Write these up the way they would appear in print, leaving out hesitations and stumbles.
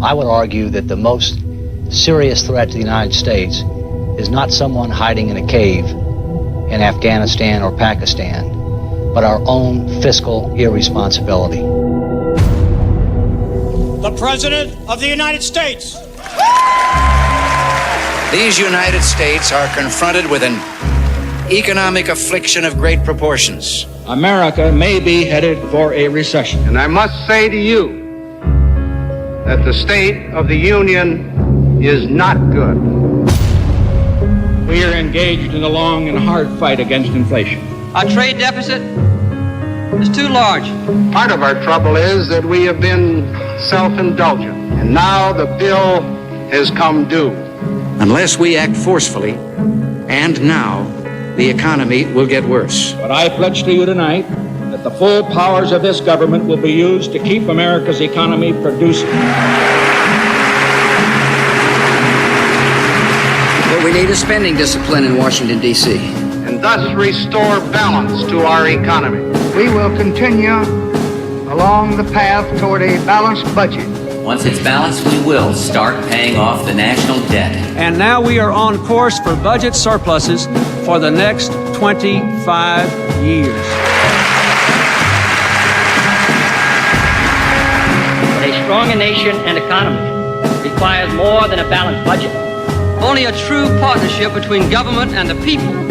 I would argue that the most serious threat to the United States is not someone hiding in a cave in Afghanistan or Pakistan, but our own fiscal irresponsibility. The President of the United States. These United States are confronted with an economic affliction of great proportions. America may be headed for a recession. And I must say to you that the state of the Union is not good. We are engaged in a long and hard fight against inflation. Our trade deficit is too large. Part of our trouble is that we have been self-indulgent, and now the bill has come due. Unless we act forcefully, and now, the economy will get worse. But I pledge to you tonight that the full powers of this government will be used to keep America's economy producing. What we need is spending discipline in Washington, D.C. And thus restore balance to our economy. We will continue along the path toward a balanced budget. Once it's balanced, we will start paying off the national debt. And now we are on course for budget surpluses for the next 25 years. A stronger nation and economy requires more than a balanced budget. Only a true partnership between government and the people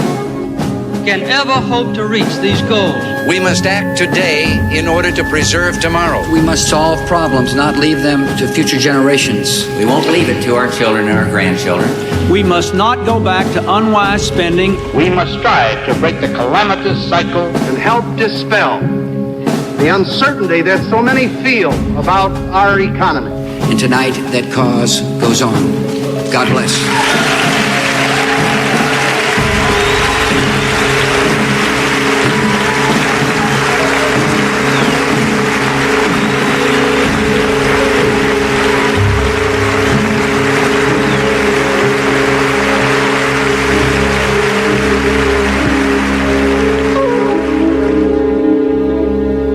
can ever hope to reach these goals. We must act today in order to preserve tomorrow. We must solve problems, not leave them to future generations. We won't leave it to our children and our grandchildren. We must not go back to unwise spending. We must strive to break the calamitous cycle and help dispel the uncertainty that so many feel about our economy. And tonight, that cause goes on. God bless.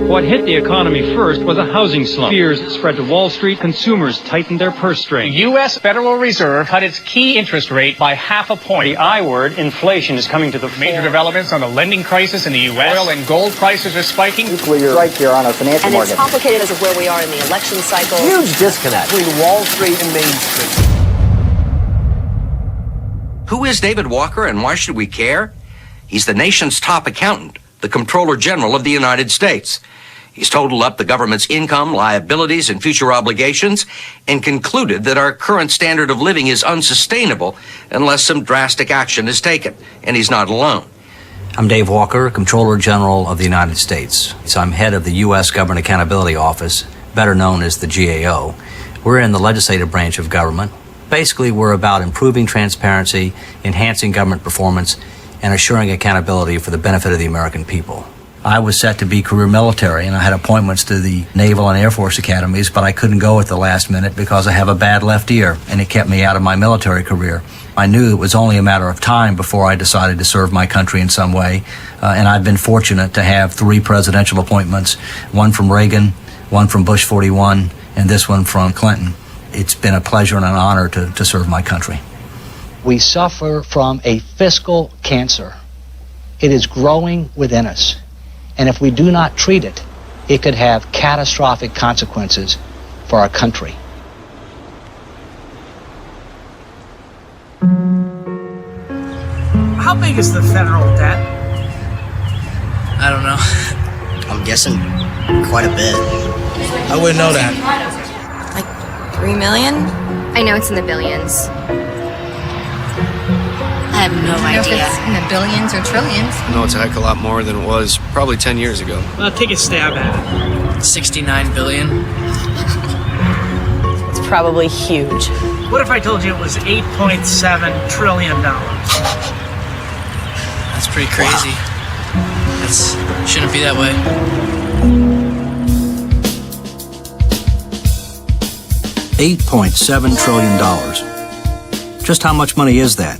What hit the economy first was a housing slump. Fears spread to Wall Street. Consumers tightened their purse strings. The U.S. Federal Reserve cut its key interest rate by half a point. The I word, inflation, is coming to the fore. Major developments on the lending crisis in the U.S. Oil and gold prices are spiking. Nuclear strike here on our financial market. And it's complicated as of where we are in the election cycle. Huge disconnect between Wall Street and Main Street. Who is David Walker and why should we care? He's the nation's top accountant, the Comptroller General of the United States. He's totaled up the government's income, liabilities, and future obligations and concluded that our current standard of living is unsustainable unless some drastic action is taken. And he's not alone. I'm Dave Walker, Comptroller General of the United States. So I'm head of the U.S. Government Accountability Office, better known as the GAO. We're in the legislative branch of government. Basically, we're about improving transparency, enhancing government performance, and assuring accountability for the benefit of the American people. I was set to be career military, and I had appointments to the Naval and Air Force academies, but I couldn't go at the last minute because I have a bad left ear, and it kept me out of my military career. I knew it was only a matter of time before I decided to serve my country in some way, and I've been fortunate to have 3 presidential appointments, one from Reagan, one from Bush 41, and this one from Clinton. It's been a pleasure and an honor to serve my country. We suffer from a fiscal cancer. It is growing within us. And if we do not treat it, it could have catastrophic consequences for our country. How big is the federal debt? I don't know. I'm guessing quite a bit. I wouldn't know that. Like 3 million? I know it's in the billions. I have no idea. If it's in the billions or trillions. I know it's a heck of a lot more than it was probably 10 years ago. Well, take a stab at it. 69 billion. It's probably huge. What if I told you it was $8.7 trillion? That's pretty crazy. Wow. That's shouldn't be that way. $8.7 trillion. Just how much money is that?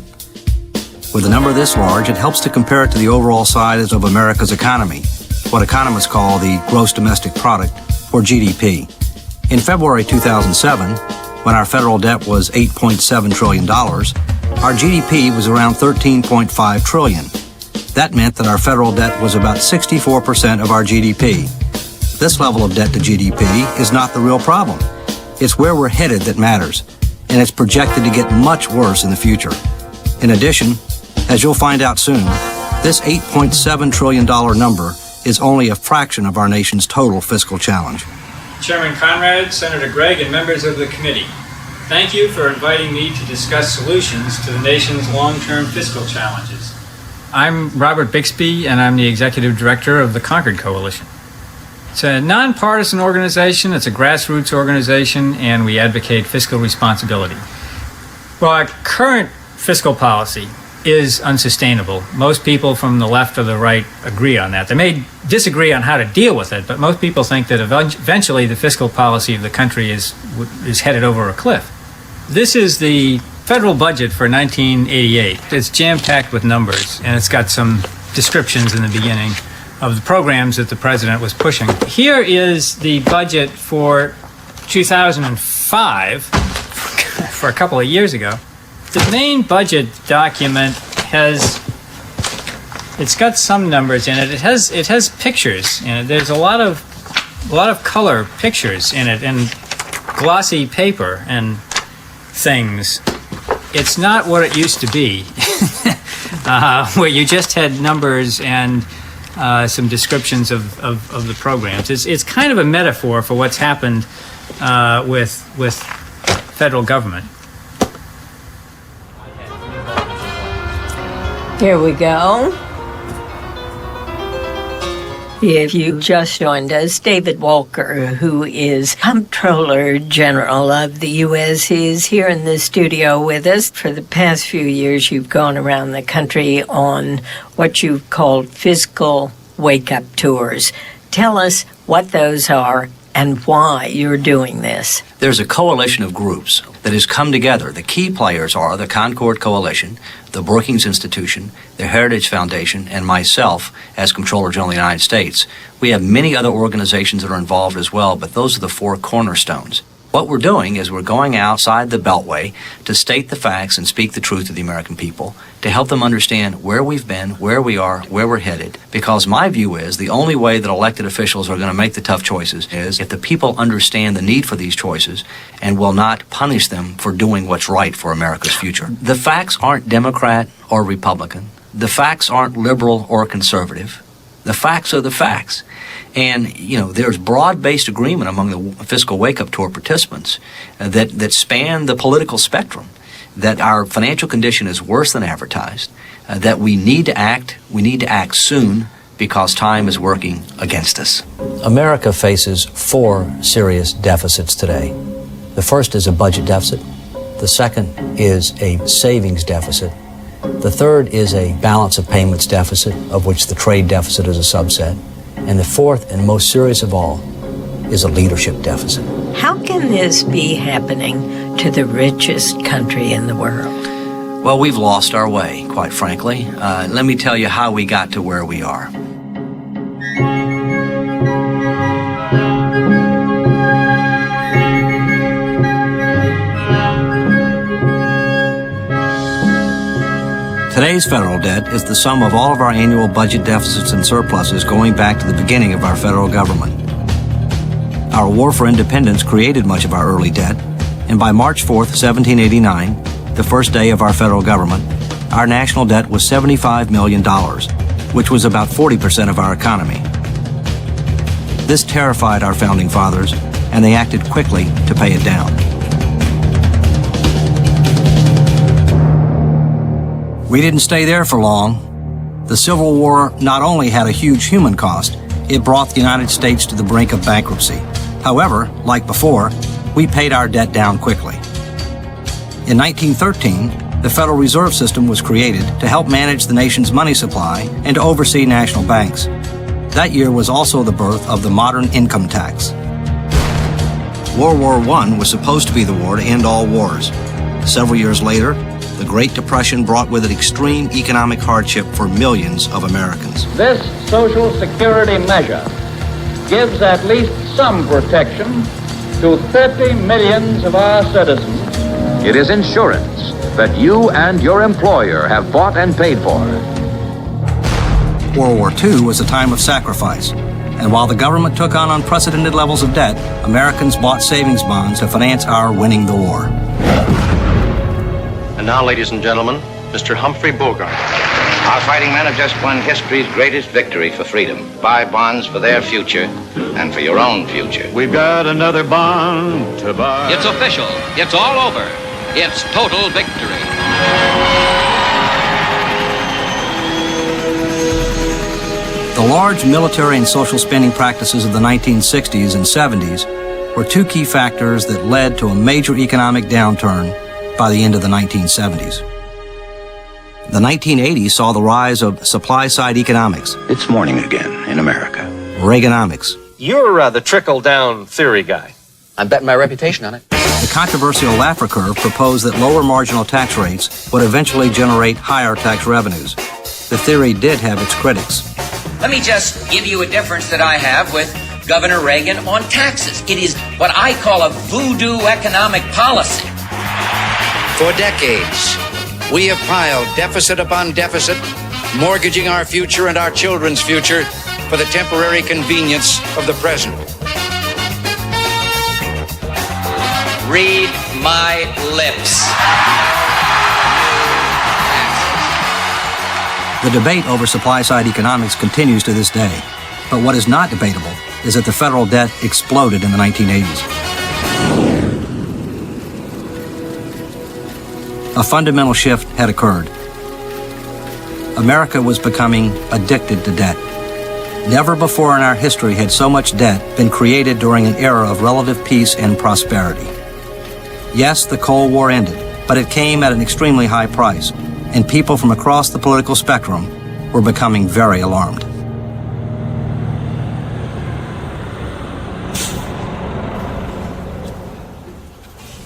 With a number this large, it helps to compare it to the overall size of America's economy, what economists call the gross domestic product, or GDP. In February 2007, when our federal debt was $8.7 trillion, our GDP was around $13.5 trillion. That meant that our federal debt was about 64% of our GDP. This level of debt to GDP is not the real problem. It's where we're headed that matters, and it's projected to get much worse in the future. In addition, as you'll find out soon, this $8.7 trillion number is only a fraction of our nation's total fiscal challenge. Chairman Conrad, Senator Gregg, and members of the committee, thank you for inviting me to discuss solutions to the nation's long-term fiscal challenges. I'm Robert Bixby, and I'm the Executive Director of the Concord Coalition. It's a nonpartisan organization, it's a grassroots organization, and we advocate fiscal responsibility. Well, our current fiscal policy is unsustainable. Most people from the left or the right agree on that. They may disagree on how to deal with it, but most people think that eventually the fiscal policy of the country is headed over a cliff. This is the federal budget for 1988. It's jam-packed with numbers, and it's got some descriptions in the beginning of the programs that the president was pushing. Here is the budget for 2005, for a couple of years ago. The main budget document it's got some numbers in it. It has pictures in it. There's a lot of color pictures in it and glossy paper and things. It's not what it used to be, where you just had numbers and some descriptions of the programs. It's kind of a metaphor for what's happened with federal government. Here we go. If you just joined us, David Walker, who is Comptroller General of the U.S., is here in the studio with us. For the past few years, you've gone around the country on what you've called fiscal wake-up tours. Tell us what those are and why you're doing this. There's a coalition of groups that has come together. The key players are the Concord Coalition, the Brookings Institution, the Heritage Foundation, and myself as Comptroller General of the United States. We have many other organizations that are involved as well, but those are the four cornerstones. What we're doing is we're going outside the Beltway to state the facts and speak the truth to the American people, to help them understand where we've been, where we are, where we're headed. Because my view is the only way that elected officials are going to make the tough choices is if the people understand the need for these choices and will not punish them for doing what's right for America's future. The facts aren't Democrat or Republican. The facts aren't liberal or conservative. The facts are the facts. And, there's broad-based agreement among the fiscal wake-up tour participants that span the political spectrum, that our financial condition is worse than advertised, that we need to act soon because time is working against us. America faces four serious deficits today. The first is a budget deficit. The second is a savings deficit. The third is a balance of payments deficit, of which the trade deficit is a subset. And the fourth and most serious of all is a leadership deficit. How can this be happening to the richest country in the world? Well, we've lost our way, quite frankly. Let me tell you how we got to where we are. Today's federal debt is the sum of all of our annual budget deficits and surpluses going back to the beginning of our federal government. Our war for independence created much of our early debt, and by March 4th, 1789, the first day of our federal government, our national debt was $75 million, which was about 40% of our economy. This terrified our founding fathers, and they acted quickly to pay it down. We didn't stay there for long. The Civil War not only had a huge human cost, it brought the United States to the brink of bankruptcy. However, like before, we paid our debt down quickly. In 1913, the Federal Reserve System was created to help manage the nation's money supply and to oversee national banks. That year was also the birth of the modern income tax. World War I was supposed to be the war to end all wars. Several years later, the Great Depression brought with it extreme economic hardship for millions of Americans. This Social Security measure gives at least some protection to 30 millions of our citizens. It is insurance that you and your employer have bought and paid for. World War II was a time of sacrifice, and while the government took on unprecedented levels of debt, Americans bought savings bonds to finance our winning the war. And now, ladies and gentlemen, Mr. Humphrey Bogart. Our fighting men have just won history's greatest victory for freedom. Buy bonds for their future and for your own future. We've got another bond to buy. It's official. It's all over. It's total victory. The large military and social spending practices of the 1960s and 70s were two key factors that led to a major economic downturn by the end of the 1970s. The 1980s saw the rise of supply-side economics. It's morning again in America. Reaganomics. You're the trickle-down theory guy. I'm betting my reputation on it. The controversial Laffer curve proposed that lower marginal tax rates would eventually generate higher tax revenues. The theory did have its critics. Let me just give you a difference that I have with Governor Reagan on taxes. It is what I call a voodoo economic policy. For decades, we have piled deficit upon deficit, mortgaging our future and our children's future for the temporary convenience of the present. Read my lips. The debate over supply-side economics continues to this day. But what is not debatable is that the federal debt exploded in the 1980s. A fundamental shift had occurred. America was becoming addicted to debt. Never before in our history had so much debt been created during an era of relative peace and prosperity. Yes, the Cold War ended, but it came at an extremely high price, and people from across the political spectrum were becoming very alarmed.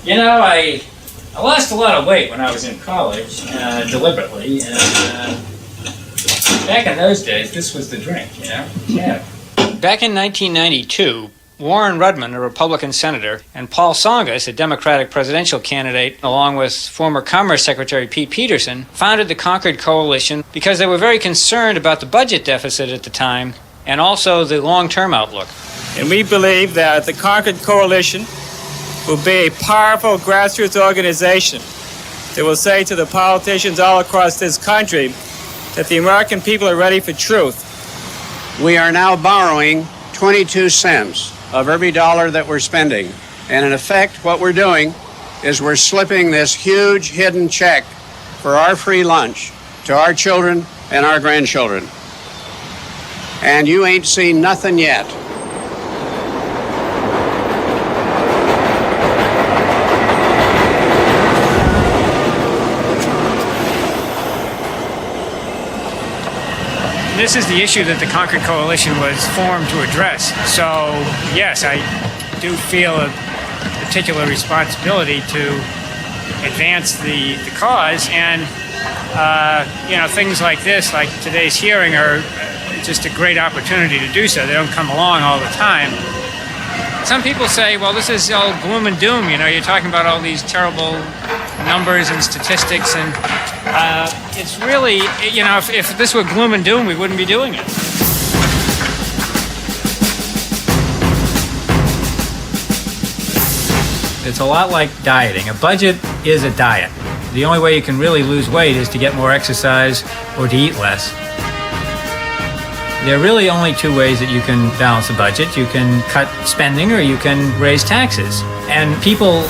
You know, I lost a lot of weight when I was in college, deliberately, and back in those days, this was the drink, you know? Yeah. Back in 1992, Warren Rudman, a Republican senator, and Paul Tsongas, a Democratic presidential candidate, along with former Commerce Secretary Pete Peterson, founded the Concord Coalition because they were very concerned about the budget deficit at the time and also the long-term outlook. And we believe that the Concord Coalition will be a powerful grassroots organization that will say to the politicians all across this country that the American people are ready for truth. We are now borrowing 22 cents of every dollar that we're spending. And in effect, what we're doing is we're slipping this huge hidden check for our free lunch to our children and our grandchildren. And you ain't seen nothing yet. This is the issue that the Concord Coalition was formed to address. So, yes, I do feel a particular responsibility to advance the cause. And, you know, things like this, like today's hearing, are just a great opportunity to do so. They don't come along all the time. Some people say, well, this is all gloom and doom. You know, you're talking about all these terrible numbers and statistics, and it's really, you know, if this were gloom and doom, we wouldn't be doing it. It's a lot like dieting. A budget is a diet. The only way you can really lose weight is to get more exercise or to eat less. There are really only two ways that you can balance a budget. You can cut spending or you can raise taxes. And people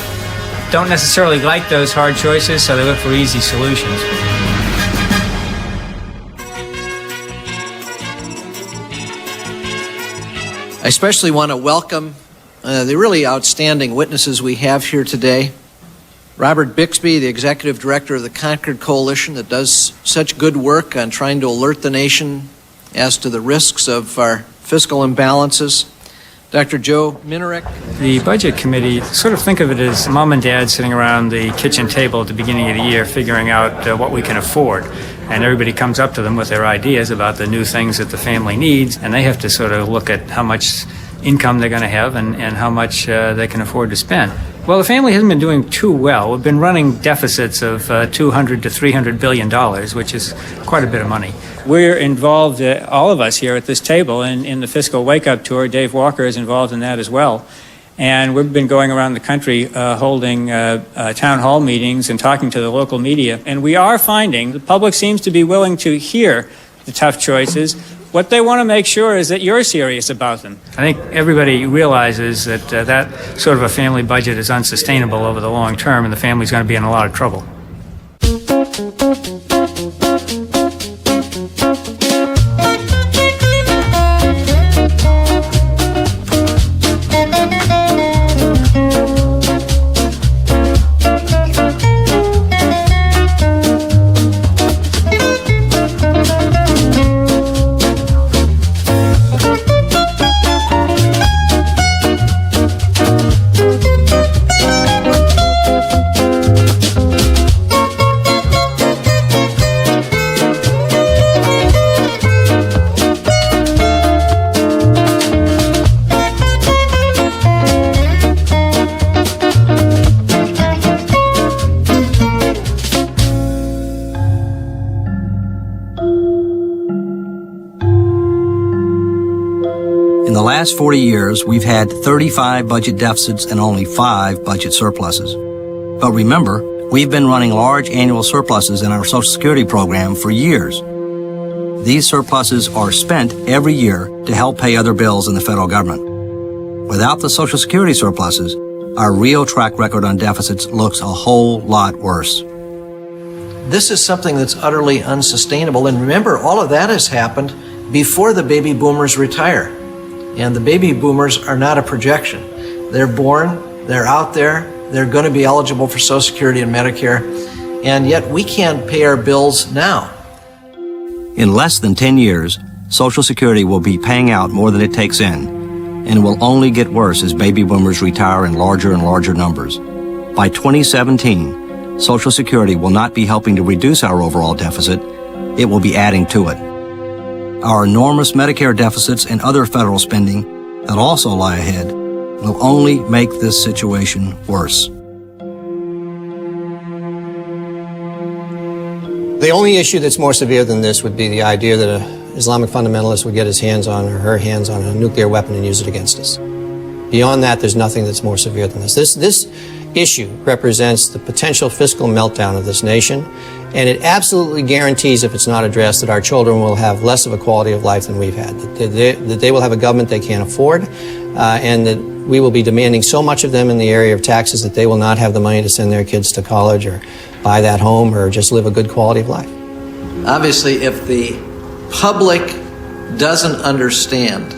don't necessarily like those hard choices, so they look for easy solutions. I especially want to welcome the really outstanding witnesses we have here today. Robert Bixby, the Executive Director of the Concord Coalition that does such good work on trying to alert the nation as to the risks of our fiscal imbalances. Dr. Joe Minarek. The Budget Committee, sort of think of it as mom and dad sitting around the kitchen table at the beginning of the year figuring out what we can afford. And everybody comes up to them with their ideas about the new things that the family needs, and they have to sort of look at how much income they're going to have and how much they can afford to spend. Well, the family hasn't been doing too well. We've been running deficits of $200 to $300 billion, which is quite a bit of money. We're involved, all of us here at this table, in the fiscal wake-up tour. Dave Walker is involved in that as well. And we've been going around the country holding town hall meetings and talking to the local media. And we are finding the public seems to be willing to hear the tough choices. What they want to make sure is that you're serious about them. I think everybody realizes that that sort of a family budget is unsustainable over the long term, and the family's going to be in a lot of trouble. In the last 40 years, we've had 35 budget deficits and only 5 budget surpluses. But remember, we've been running large annual surpluses in our Social Security program for years. These surpluses are spent every year to help pay other bills in the federal government. Without the Social Security surpluses, our real track record on deficits looks a whole lot worse. This is something that's utterly unsustainable. And remember, all of that has happened before the baby boomers retire. And the baby boomers are not a projection. They're born, they're out there, they're going to be eligible for Social Security and Medicare, and yet we can't pay our bills now. In less than 10 years, Social Security will be paying out more than it takes in, and will only get worse as baby boomers retire in larger and larger numbers. By 2017, Social Security will not be helping to reduce our overall deficit, it will be adding to it. Our enormous Medicare deficits and other federal spending that also lie ahead will only make this situation worse. The only issue that's more severe than this would be the idea that an Islamic fundamentalist would get his hands on or her hands on a nuclear weapon and use it against us. Beyond that, there's nothing that's more severe than this. This issue represents the potential fiscal meltdown of this nation, and it absolutely guarantees, if it's not addressed, that our children will have less of a quality of life than we've had, that they will have a government they can't afford, and that we will be demanding so much of them in the area of taxes that they will not have the money to send their kids to college or buy that home or just live a good quality of life. Obviously, if the public doesn't understand,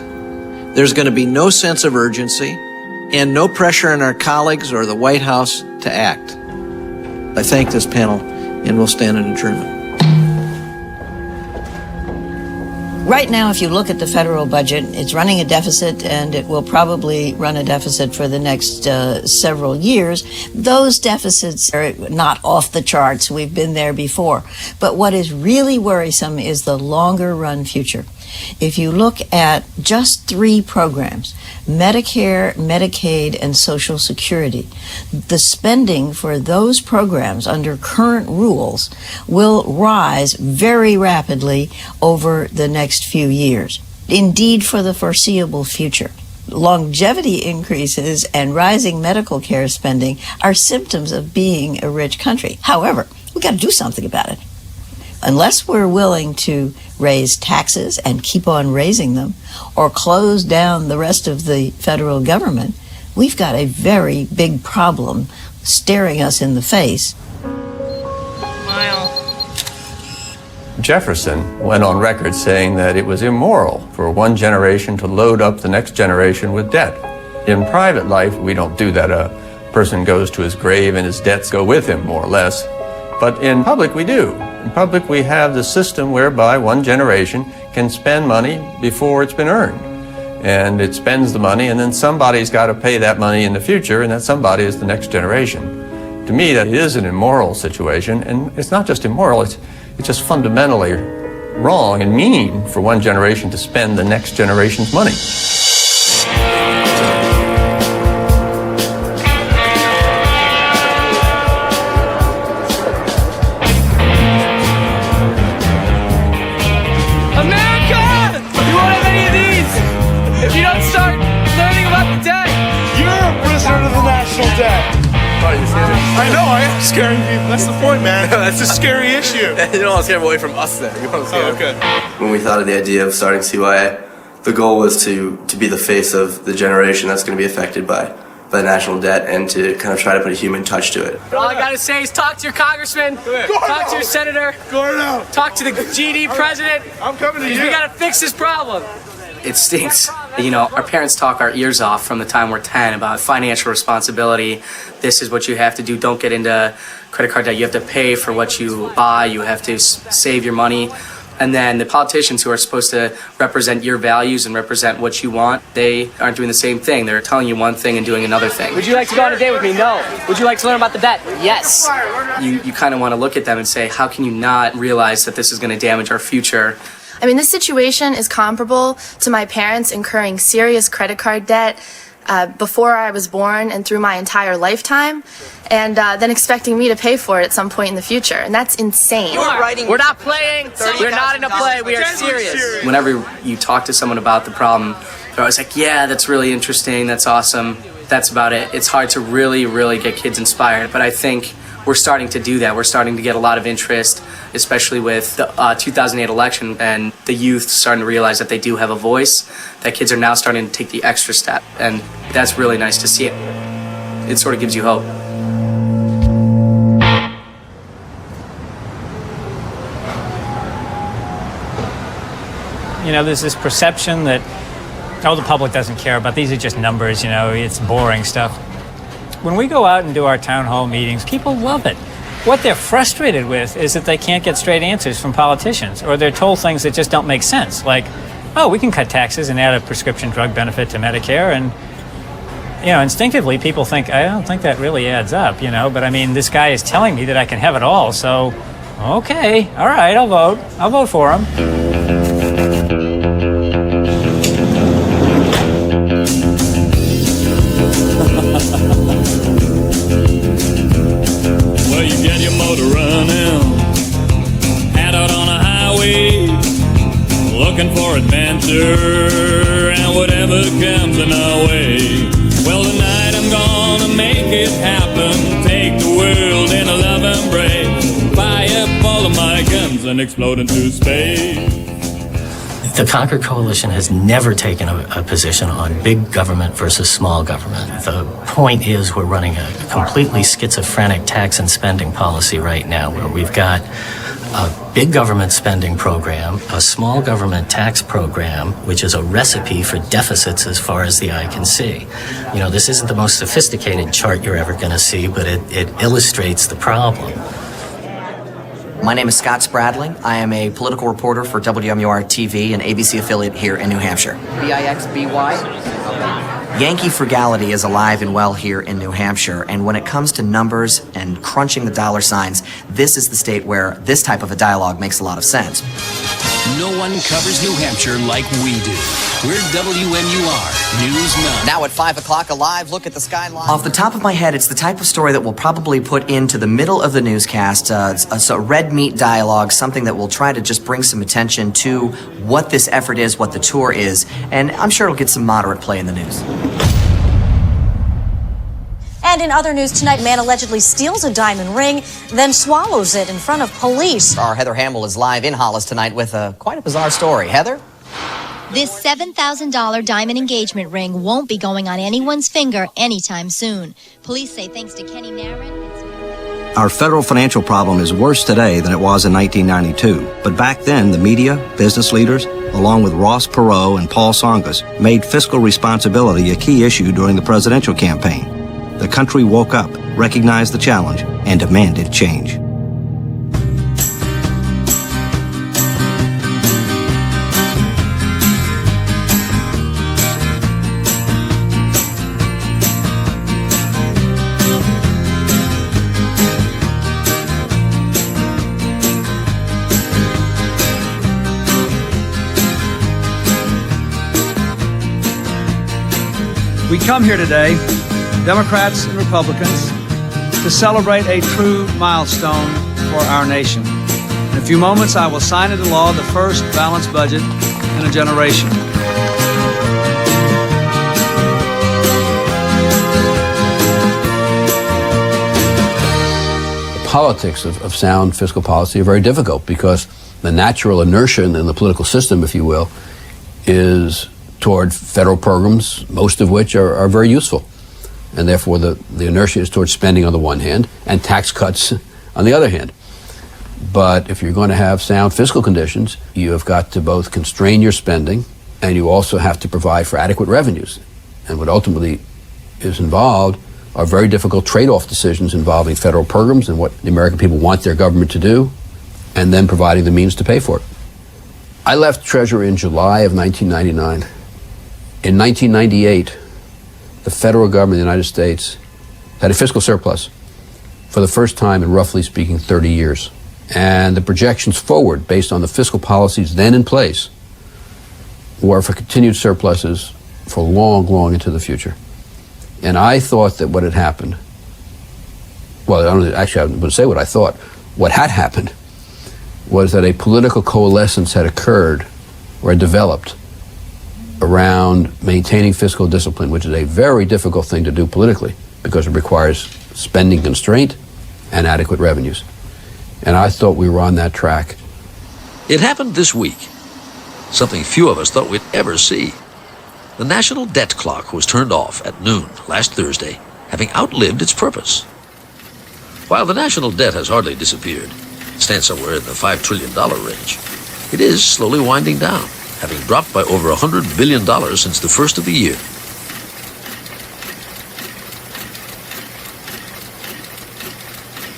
there's going to be no sense of urgency and no pressure on our colleagues or the White House to act. I thank this panel, and we'll stand in adjournment. Right now, if you look at the federal budget, it's running a deficit, and it will probably run a deficit for the next several years. Those deficits are not off the charts. We've been there before. But what is really worrisome is the longer run future. If you look at just 3 programs, Medicare, Medicaid, and Social Security, the spending for those programs under current rules will rise very rapidly over the next few years. Indeed, for the foreseeable future. Longevity increases and rising medical care spending are symptoms of being a rich country. However, we've got to do something about it. Unless we're willing to raise taxes and keep on raising them, or close down the rest of the federal government, we've got a very big problem staring us in the face. Jefferson went on record saying that it was immoral for one generation to load up the next generation with debt. In private life, we don't do that. A person goes to his grave and his debts go with him, more or less. But in public, we do. In public, we have the system whereby one generation can spend money before it's been earned. And it spends the money, and then somebody's got to pay that money in the future, and that somebody is the next generation. To me, that is an immoral situation, and it's not just immoral, it's just fundamentally wrong and mean for one generation to spend the next generation's money. Scaring people. That's the point, man. That's a scary issue. You don't want to scare them away from us then. You want to scare okay. When we thought of the idea of starting CYA, the goal was to be the face of the generation that's going to be affected by national debt and to kind of try to put a human touch to it. All I gotta say is talk to your congressman, talk to your senator, talk to the GD president. I'm coming to you. We gotta fix this problem. It stinks. You know, our parents talk our ears off from the time we're 10 about financial responsibility. This is what you have to do. Don't get into credit card debt. You have to pay for what you buy. You have to save your money. And then the politicians who are supposed to represent your values and represent what you want, they aren't doing the same thing. They're telling you one thing and doing another thing. Would you like to go on a date with me? No. Would you like to learn about the debt? Yes. You kind of want to look at them and say, how can you not realize that this is going to damage our future? I mean, this situation is comparable to my parents incurring serious credit card debt before I was born and through my entire lifetime, and then expecting me to pay for it at some point in the future. And that's insane. We're not playing. We're not in a play. We are serious. Whenever you talk to someone about the problem, they're always like, yeah, that's really interesting. That's awesome. That's about it. It's hard to really, really get kids inspired. But I think we're starting to do that. We're starting to get a lot of interest, especially with the 2008 election, and the youth starting to realize that they do have a voice, that kids are now starting to take the extra step. And that's really nice to see. It sort of gives you hope. You know, there's this perception that, the public doesn't care about, these are just numbers, it's boring stuff. When we go out and do our town hall meetings, people love it. What they're frustrated with is that they can't get straight answers from politicians, or they're told things that just don't make sense. Like, we can cut taxes and add a prescription drug benefit to Medicare, and, instinctively people think, I don't think that really adds up, but I mean, this guy is telling me that I can have it all, so, okay, all right, I'll vote. I'll vote for him. Well, you get your motor running, head out on a highway, looking for adventure and whatever comes in our way. Well, tonight I'm gonna make it happen, take the world in a love embrace, fire up all of my guns and explode into space. The Concord Coalition has never taken a position on big government versus small government. The point is we're running a completely schizophrenic tax and spending policy right now, where we've got a big government spending program, a small government tax program, which is a recipe for deficits as far as the eye can see. This isn't the most sophisticated chart you're ever going to see, but it illustrates the problem. My name is Scott Spradling. I am a political reporter for WMUR-TV, an ABC affiliate here in New Hampshire. BIXBY? Yankee frugality is alive and well here in New Hampshire, and when it comes to numbers and crunching the dollar signs, this is the state where this type of a dialogue makes a lot of sense. No one covers New Hampshire like we do. We're WMUR News 9. Now at 5 o'clock, a live look at the skyline. Off the top of my head, it's the type of story that we'll probably put into the middle of the newscast. It's a red meat dialogue, something that will try to just bring some attention to what this effort is, what the tour is, and I'm sure it'll get some moderate play in the news. And in other news tonight, man allegedly steals a diamond ring, then swallows it in front of police. Our Heather Hamill is live in Hollis tonight with quite a bizarre story. Heather? This $7,000 diamond engagement ring won't be going on anyone's finger anytime soon. Police say thanks to Kenny Narin. Our federal financial problem is worse today than it was in 1992. But back then, the media, business leaders, along with Ross Perot and Paul Tsongas, made fiscal responsibility a key issue during the presidential campaign. The country woke up, recognized the challenge, and demanded change. We come here today, Democrats and Republicans, to celebrate a true milestone for our nation. In a few moments, I will sign into law the first balanced budget in a generation. politics of sound fiscal policy are very difficult because the natural inertia in the political system, if you will, is toward federal programs, most of which are very useful. And therefore the inertia is towards spending on the one hand and tax cuts on the other hand. But if you're going to have sound fiscal conditions, you have got to both constrain your spending and you also have to provide for adequate revenues. And what ultimately is involved are very difficult trade-off decisions involving federal programs and what the American people want their government to do, and then providing the means to pay for it. I left Treasury in July of 1999. In 1998, the federal government of the United States had a fiscal surplus for the first time in, roughly speaking, 30 years. And the projections forward, based on the fiscal policies then in place, were for continued surpluses for long, long into the future. And I thought that what had happened, well, I don't actually, I'm going to say what I thought. What had happened was that a political coalescence had occurred or had developed around maintaining fiscal discipline, which is a very difficult thing to do politically because it requires spending constraint and adequate revenues. And I thought we were on that track. It happened this week, something few of us thought we'd ever see. The national debt clock was turned off at noon last Thursday, having outlived its purpose. While the national debt has hardly disappeared, it stands somewhere in the $5 trillion range, it is slowly winding down, having dropped by over $100 billion since the first of the year.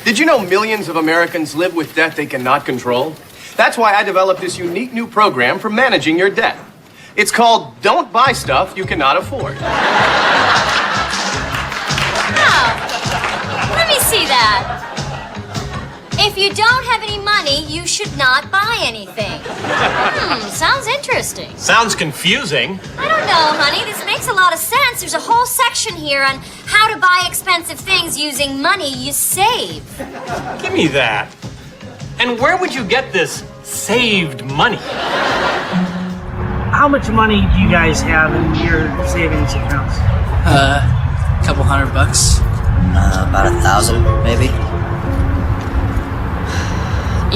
Did you know millions of Americans live with debt they cannot control? That's why I developed this unique new program for managing your debt. It's called Don't Buy Stuff You Cannot Afford. Let me see that. If you don't have any money, you should not buy anything. Sounds interesting. Sounds confusing. I don't know, honey. This makes a lot of sense. There's a whole section here on how to buy expensive things using money you save. Give me that. And where would you get this saved money? How much money do you guys have in your savings accounts? A couple $100. About 1,000, maybe.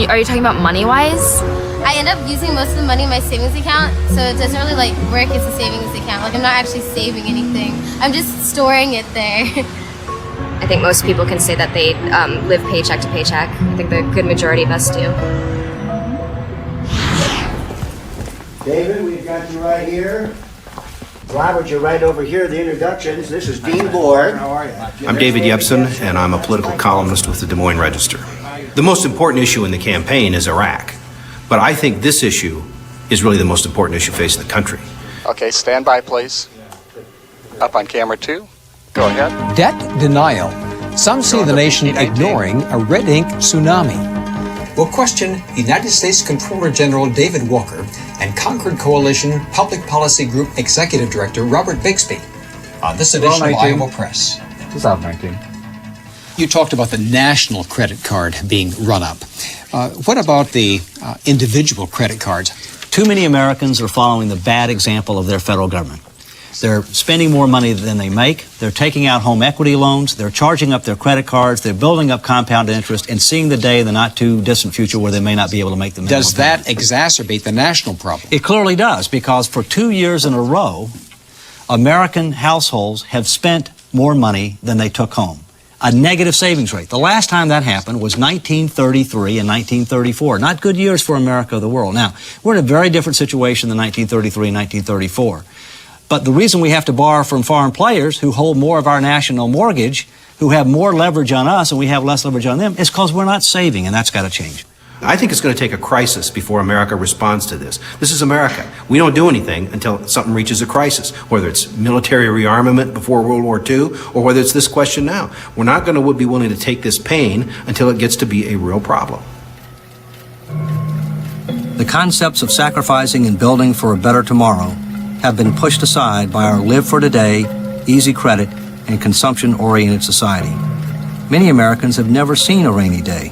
Are you talking about money-wise? I end up using most of the money in my savings account, so it doesn't really work as a savings account. I'm not actually saving anything. I'm just storing it there. I think most people can say that they live paycheck to paycheck. I think the good majority of us do. David, we've got you right here. Robert, you're right over here, the introductions. This is Dean Board. How are you? I'm David Yepsen, and I'm a political columnist with the Des Moines Register. The most important issue in the campaign is Iraq, but I think this issue is really the most important issue facing the country. Okay, stand by, please. Up on camera 2. Go ahead. Debt denial. Some see the nation ignoring a red ink tsunami. We'll question United States Comptroller General David Walker and Concord Coalition Public Policy Group Executive Director Robert Bixby on this edition of Iowa Press. 2019. You talked about the national credit card being run up. What about the individual credit cards? Too many Americans are following the bad example of their federal government. They're spending more money than they make. They're taking out home equity loans. They're charging up their credit cards. They're building up compound interest and seeing the day in the not too distant future where they may not be able to make the minimum Does that exacerbate the national problem? It clearly does, because for 2 years in a row, American households have spent more money than they took home. A negative savings rate. The last time that happened was 1933 and 1934. Not good years for America or the world. Now, we're in a very different situation than 1933 and 1934. But the reason we have to borrow from foreign players who hold more of our national mortgage, who have more leverage on us and we have less leverage on them, is because we're not saving, and that's got to change. I think it's going to take a crisis before America responds to this. This is America. We don't do anything until something reaches a crisis, whether it's military rearmament before World War II or whether it's this question now. We're not going to be willing to take this pain until it gets to be a real problem. The concepts of sacrificing and building for a better tomorrow have been pushed aside by our live for today, easy credit, and consumption-oriented society. Many Americans have never seen a rainy day,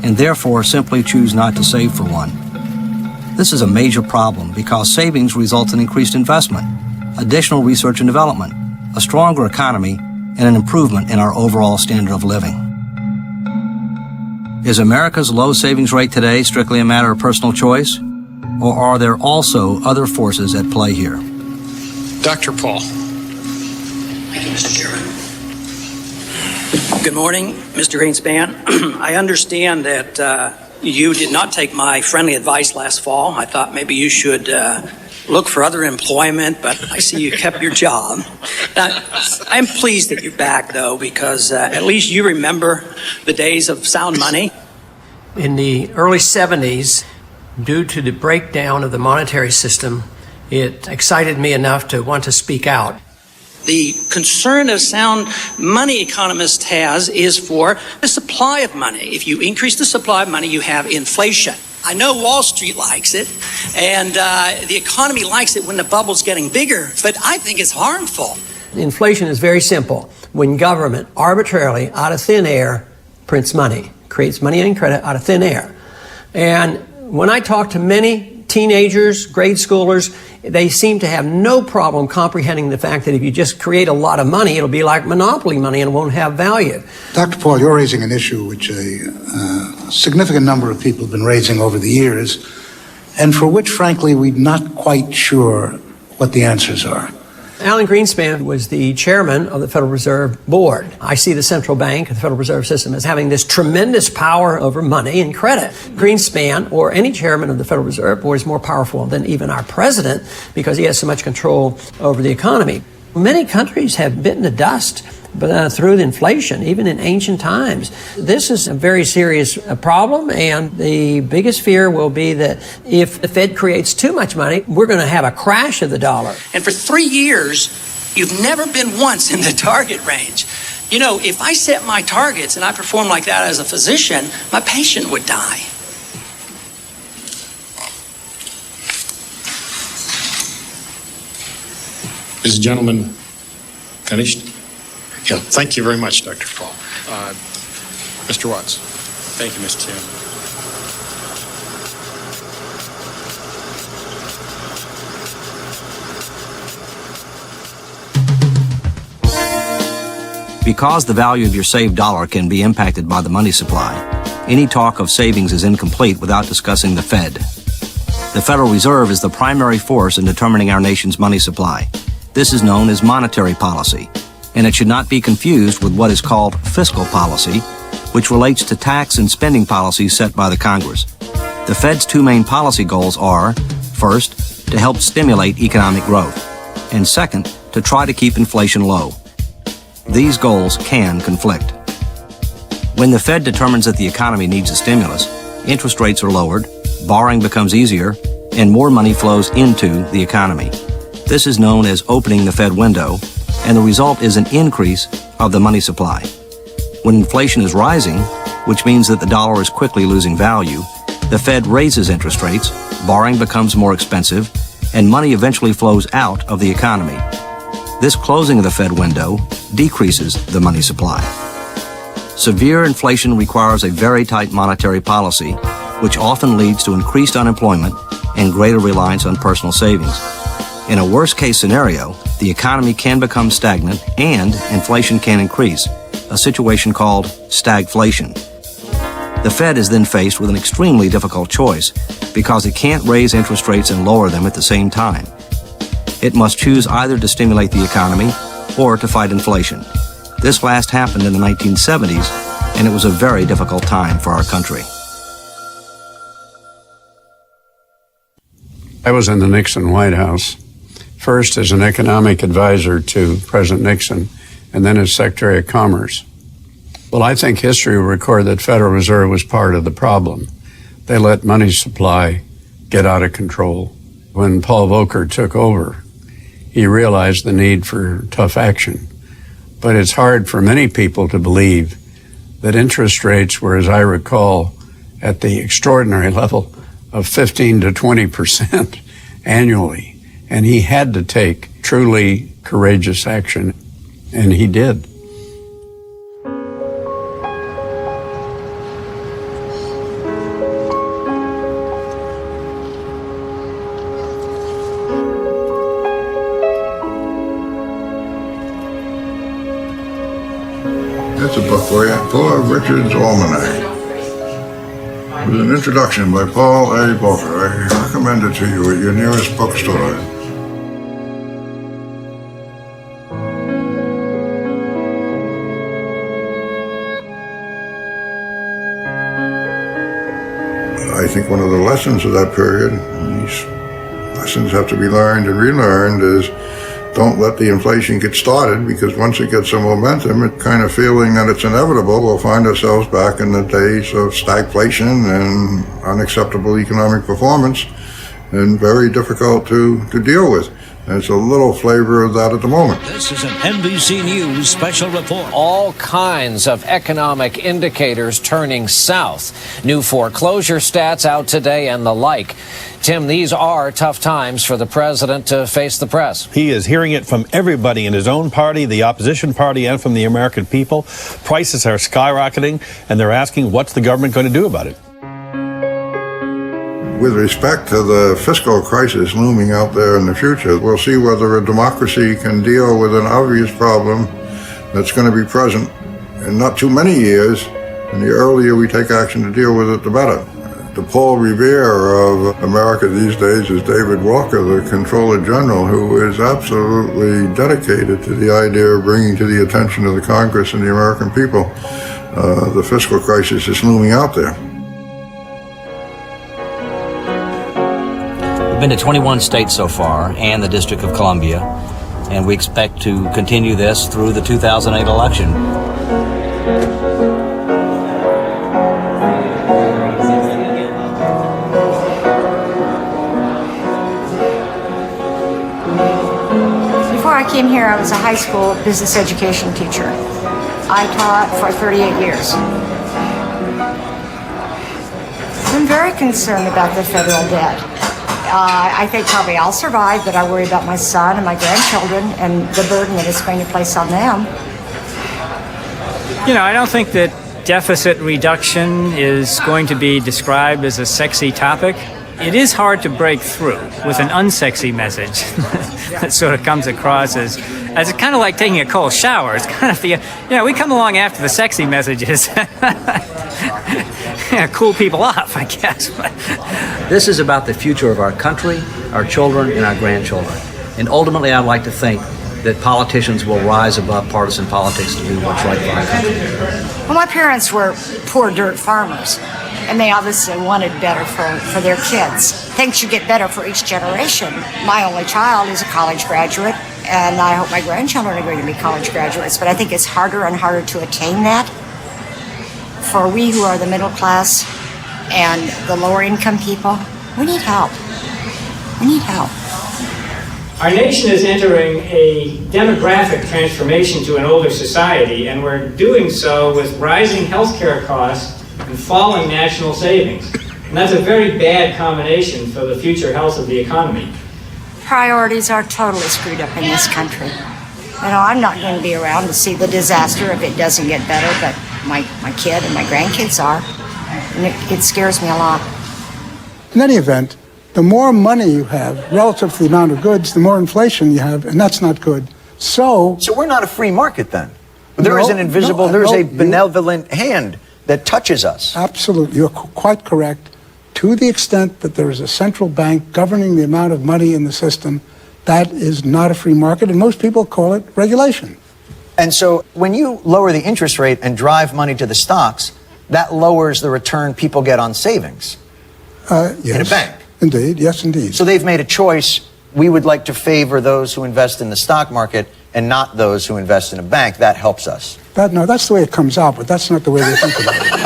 and therefore simply choose not to save for one. This is a major problem because savings result in increased investment, additional research and development, a stronger economy, and an improvement in our overall standard of living. Is America's low savings rate today strictly a matter of personal choice? Or are there also other forces at play here? Dr. Paul. Thank you, Mr. Chairman. Good morning, Mr. Greenspan. I understand that you did not take my friendly advice last fall. I thought maybe you should look for other employment, but I see you kept your job. Now, I'm pleased that you're back, though, because at least you remember the days of sound money. In the early 70s, due to the breakdown of the monetary system, it excited me enough to want to speak out. The concern a sound money economist has is for the supply of money. If you increase the supply of money, you have inflation. I know Wall Street likes it, and the economy likes it when the bubble's getting bigger, but I think it's harmful. Inflation is very simple. When government arbitrarily, out of thin air, prints money, creates money and credit out of thin air. And when I talk to many teenagers, grade schoolers, they seem to have no problem comprehending the fact that if you just create a lot of money, it'll be like monopoly money and won't have value. Dr. Paul, you're raising an issue which a significant number of people have been raising over the years, and for which, frankly, we're not quite sure what the answers are. Alan Greenspan was the chairman of the Federal Reserve Board. I see the central bank, the Federal Reserve System, as having this tremendous power over money and credit. Greenspan, or any chairman of the Federal Reserve Board, is more powerful than even our president because he has so much control over the economy. Many countries have bitten the dust through the inflation, even in ancient times. This is a very serious problem, and the biggest fear will be that if the Fed creates too much money, we're going to have a crash of the dollar. And for 3 years, you've never been once in the target range. You know, if I set my targets and I perform like that as a physician, my patient would die. Is the gentleman finished? Yeah, thank you very much, Dr. Paul. Mr. Watts. Thank you, Mr. Chairman. Because the value of your saved dollar can be impacted by the money supply, any talk of savings is incomplete without discussing the Fed. The Federal Reserve is the primary force in determining our nation's money supply. This is known as monetary policy, and it should not be confused with what is called fiscal policy, which relates to tax and spending policies set by the Congress. The Fed's two main policy goals are, first, to help stimulate economic growth, and second, to try to keep inflation low. These goals can conflict. When the Fed determines that the economy needs a stimulus, interest rates are lowered, borrowing becomes easier, and more money flows into the economy. This is known as opening the Fed window, and the result is an increase of the money supply. When inflation is rising, which means that the dollar is quickly losing value, the Fed raises interest rates, borrowing becomes more expensive, and money eventually flows out of the economy. This closing of the Fed window decreases the money supply. Severe inflation requires a very tight monetary policy, which often leads to increased unemployment and greater reliance on personal savings. In a worst-case scenario, the economy can become stagnant and inflation can increase, a situation called stagflation. The Fed is then faced with an extremely difficult choice because it can't raise interest rates and lower them at the same time. It must choose either to stimulate the economy or to fight inflation. This last happened in the 1970s, and it was a very difficult time for our country. I was in the Nixon White House, first as an economic advisor to President Nixon, and then as Secretary of Commerce. Well, I think history will record that Federal Reserve was part of the problem. They let money supply get out of control. When Paul Volcker took over, he realized the need for tough action. But it's hard for many people to believe that interest rates were, as I recall, at the extraordinary level of 15 to 20% annually. And he had to take truly courageous action, and he did. That's a book for you. Poor Richard's Almanac. With an introduction by Paul A. Walker. I recommend it to you at your nearest bookstore. I think one of the lessons of that period, and these lessons have to be learned and relearned, is don't let the inflation get started, because once it gets some momentum, it kind of feeling that it's inevitable, we'll find ourselves back in the days of stagflation and unacceptable economic performance, and very difficult to deal with. And it's a little flavor of that at the moment. This is an NBC News special report. All kinds of economic indicators turning south. New foreclosure stats out today and the like. Tim, these are tough times for the president to face the press. He is hearing it from everybody in his own party, the opposition party, and from the American people. Prices are skyrocketing, and they're asking, what's the government going to do about it? With respect to the fiscal crisis looming out there in the future, we'll see whether a democracy can deal with an obvious problem that's going to be present in not too many years, and the earlier we take action to deal with it, the better. The Paul Revere of America these days is David Walker, the Comptroller General, who is absolutely dedicated to the idea of bringing to the attention of the Congress and the American people the fiscal crisis is looming out there. We've been to 21 states so far and the District of Columbia, and we expect to continue this through the 2008 election. Before I came here, I was a high school business education teacher. I taught for 38 years. I'm very concerned about the federal debt. I think probably I'll survive, but I worry about my son and my grandchildren and the burden that it's going to place on them. You know, I don't think that deficit reduction is going to be described as a sexy topic. It is hard to break through with an unsexy message that sort of comes across as kind of like taking a cold shower. It's kind of we come along after the sexy messages. Cool people off, I guess. This is about the future of our country, our children, and our grandchildren. And ultimately, I'd like to think that politicians will rise above partisan politics to do what's right for our country. Well, my parents were poor dirt farmers, and they obviously wanted better for their kids. Things should get better for each generation. My only child is a college graduate, and I hope my grandchildren are going to be college graduates, but I think it's harder and harder to attain that. For we who are the middle class and the lower income people, we need help. We need help. Our nation is entering a demographic transformation to an older society, and we're doing so with rising healthcare costs and falling national savings. And that's a very bad combination for the future health of the economy. Priorities are totally screwed up in this country. You know, I'm not going to be around to see the disaster if it doesn't get better, but my kid and my grandkids are. And it scares me a lot. In any event, the more money you have relative to the amount of goods, the more inflation you have, and that's not good. So we're not a free market then. There is an invisible, there's a benevolent hand that touches us. Absolutely. You're quite correct. To the extent that there is a central bank governing the amount of money in the system, that is not a free market, and most people call it regulation. And so when you lower the interest rate and drive money to the stocks, that lowers the return people get on savings Yes, in a bank. Indeed, yes, indeed. So they've made a choice. We would like to favor those who invest in the stock market and not those who invest in a bank. That helps us. No, that's the way it comes out, but that's not the way they think about it.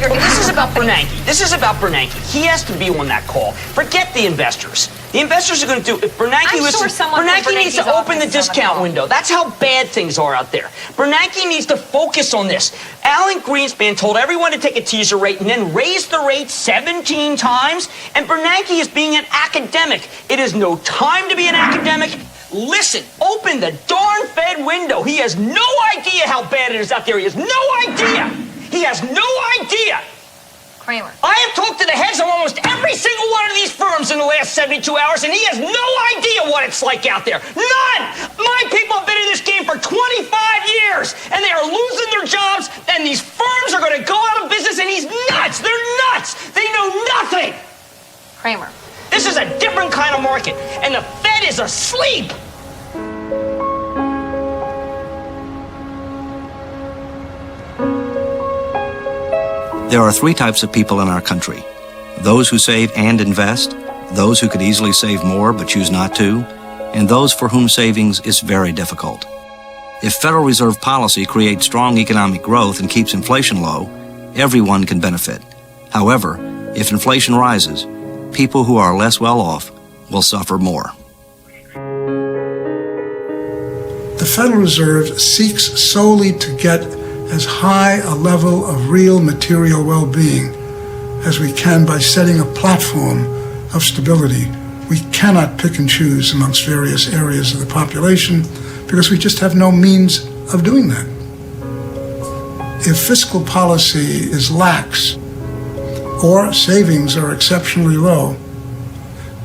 This is about Bernanke. This is about Bernanke. He has to be on that call. Forget the investors. The investors are going to do. If Bernanke Bernanke needs to open the discount window. That's how bad things are out there. Bernanke needs to focus on this. Alan Greenspan told everyone to take a teaser rate and then raise the rate 17 times. And Bernanke is being an academic. It is no time to be an academic. Listen, open the darn Fed window. He has no idea how bad it is out there. He has no idea. He has no idea. Kramer. I have talked to the heads of almost every single one of these firms in the last 72 hours, and he has no idea what it's like out there. None! My people have been in this game for 25 years, and they are losing their jobs, and these firms are going to go out of business, and he's nuts! They're nuts! They know nothing! Kramer. This is a different kind of market, and the Fed is asleep! There are three types of people in our country: those who save and invest, those who could easily save more but choose not to, and those for whom savings is very difficult. If Federal Reserve policy creates strong economic growth and keeps inflation low, everyone can benefit. However, if inflation rises, people who are less well off will suffer more. The Federal Reserve seeks solely to get as high a level of real material well-being as we can by setting a platform of stability. We cannot pick and choose amongst various areas of the population because we just have no means of doing that. If fiscal policy is lax or savings are exceptionally low,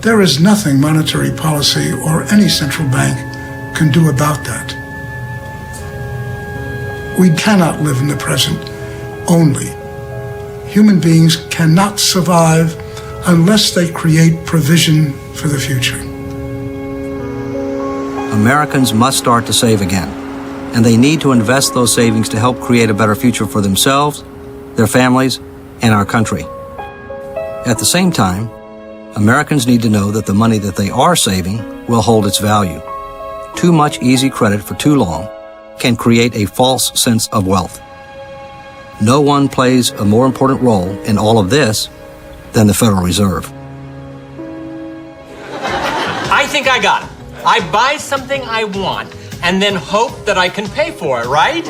there is nothing monetary policy or any central bank can do about that. We cannot live in the present only. Human beings cannot survive unless they create provision for the future. Americans must start to save again, and they need to invest those savings to help create a better future for themselves, their families, and our country. At the same time, Americans need to know that the money that they are saving will hold its value. Too much easy credit for too long can create a false sense of wealth. No one plays a more important role in all of this than the Federal Reserve. I think I got it. I buy something I want and then hope that I can pay for it, right?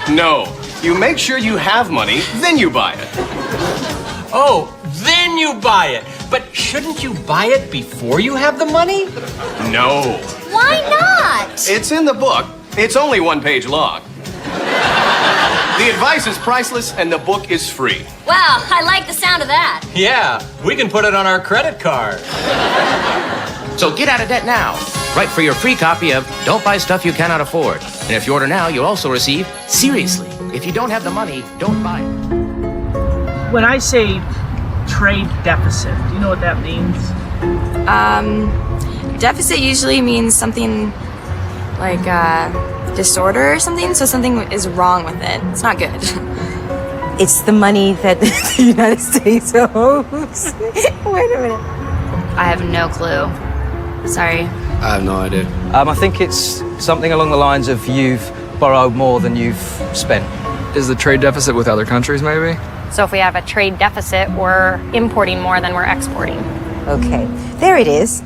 No. You make sure you have money, then you buy it. Oh, then you buy it. But shouldn't you buy it before you have the money? No. Why not? It's in the book. It's only 1 page long. The advice is priceless and the book is free. Wow, I like the sound of that. Yeah, we can put it on our credit card. So get out of debt now. Write for your free copy of Don't Buy Stuff You Cannot Afford. And if you order now, you'll also receive Seriously, if you don't have the money, don't buy it. When I say trade deficit, do you know what that means? Deficit usually means something like disorder or something, so something is wrong with it. It's not good. It's the money that the United States owes. Wait a minute. I have no clue. Sorry. I have no idea. I think it's something along the lines of you've borrowed more than you've spent. Is the trade deficit with other countries, maybe? So if we have a trade deficit, we're importing more than we're exporting. Okay, there it is.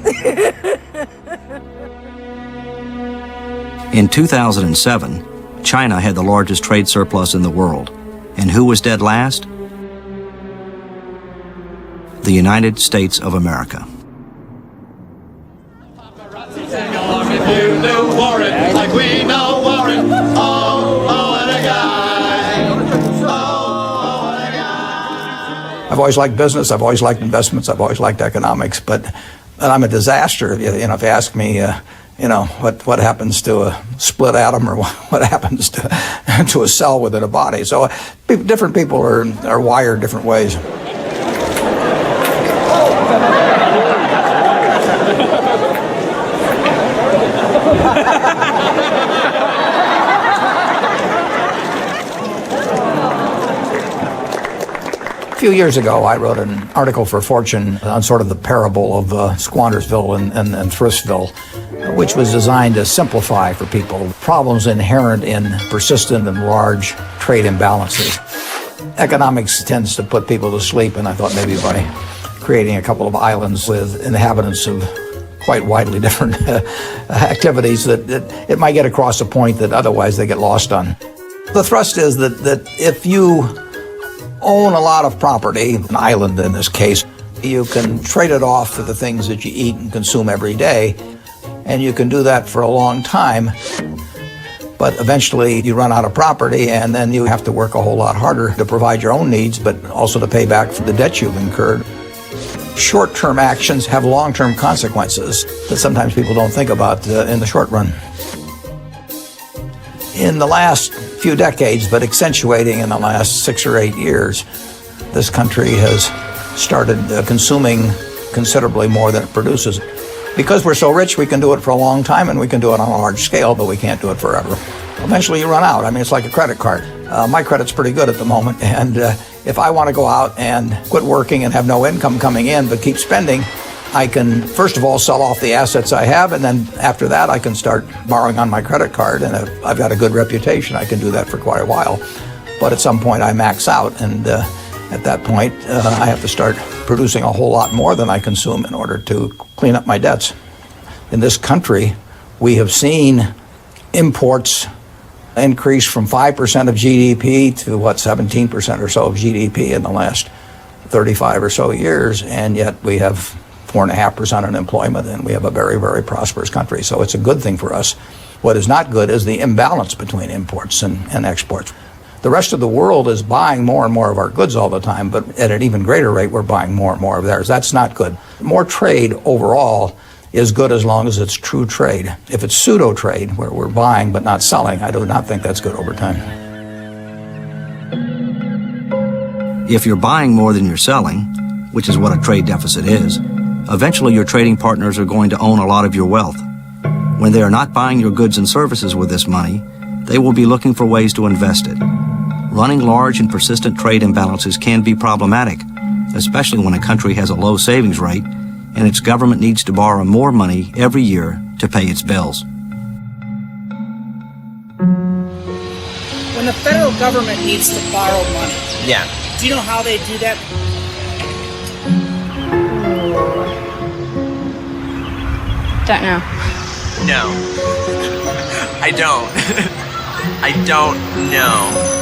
In 2007, China had the largest trade surplus in the world. And who was dead last? The United States of America. Like we know Warren. Oh, what a guy. Oh, what a guy. I've always liked business. I've always liked investments. I've always liked economics. But I'm a disaster. If you ask me, what happens to a split atom or what happens to a cell within a body. So different people are wired different ways. A few years ago, I wrote an article for Fortune on sort of the parable of Squandersville and Thriftsville, which was designed to simplify for people problems inherent in persistent and large trade imbalances. Economics tends to put people to sleep, and I thought maybe by creating a couple of islands with inhabitants of quite widely different activities that it might get across a point that otherwise they get lost on. The thrust is that if you own a lot of property, an island in this case, you can trade it off for the things that you eat and consume every day, and you can do that for a long time, but eventually you run out of property and then you have to work a whole lot harder to provide your own needs, but also to pay back for the debt you've incurred. short-term actions have long-term consequences that sometimes people don't think about in the short run. In the last few decades, but accentuating in the last 6 or 8 years, this country has started consuming considerably more than it produces. Because we're so rich, we can do it for a long time and we can do it on a large scale, but we can't do it forever. Eventually you run out. I mean, it's like a credit card. My credit's pretty good at the moment, and if I want to go out and quit working and have no income coming in but keep spending, I can, first of all, sell off the assets I have, and then after that I can start borrowing on my credit card, and if I've got a good reputation, I can do that for quite a while. But at some point I max out, and at that point I have to start producing a whole lot more than I consume in order to clean up my debts. In this country, we have seen imports increase from 5% of GDP to 17% or so of GDP in the last 35 or so years, and yet we have 4.5% unemployment, and we have a very, very prosperous country. So it's a good thing for us. What is not good is the imbalance between imports and exports. The rest of the world is buying more and more of our goods all the time, but at an even greater rate, we're buying more and more of theirs. That's not good. More trade overall is good as long as it's true trade. If it's pseudo-trade, where we're buying but not selling, I do not think that's good over time. If you're buying more than you're selling, which is what a trade deficit is, eventually your trading partners are going to own a lot of your wealth. When they are not buying your goods and services with this money, they will be looking for ways to invest it. Running large and persistent trade imbalances can be problematic, especially when a country has a low savings rate and its government needs to borrow more money every year to pay its bills. When the federal government needs to borrow money, do you know how they do that? Don't know. No. I don't. I don't know.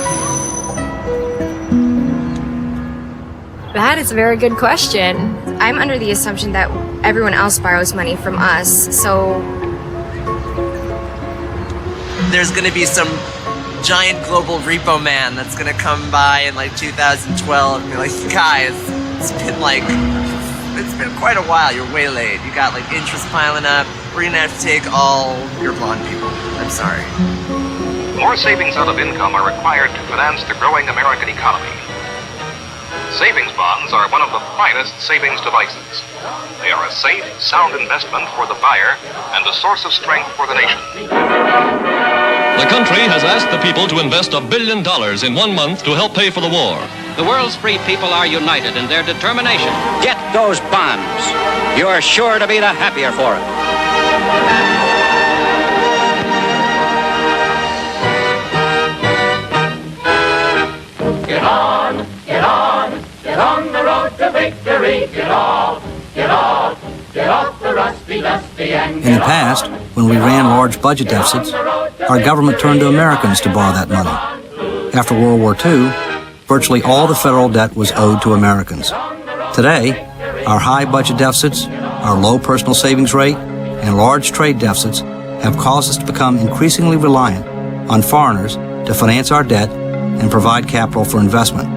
That is a very good question. I'm under the assumption that everyone else borrows money from us, so... There's gonna be some giant global repo man that's gonna come by in like 2012 and be like, guys, it's been quite a while, you're way late. You got like interest piling up. We're gonna have to take all your blonde people. I'm sorry. More savings out of income are required to finance the growing American economy. Savings bonds are one of the finest savings devices. They are a safe, sound investment for the buyer and a source of strength for the nation. The country has asked the people to invest $1 billion in 1 month to help pay for the war. The world's free people are united in their determination. Get those bonds. You're sure to be the happier for it. Get on, get on, get on the road to victory. Get off the rusty, dusty, and In the past, when we ran large budget deficits, our government turned to Americans to borrow that money. After World War II, virtually all the federal debt was owed to Americans. Today, our high budget deficits, our low personal savings rate, and large trade deficits have caused us to become increasingly reliant on foreigners to finance our debt and provide capital for investment.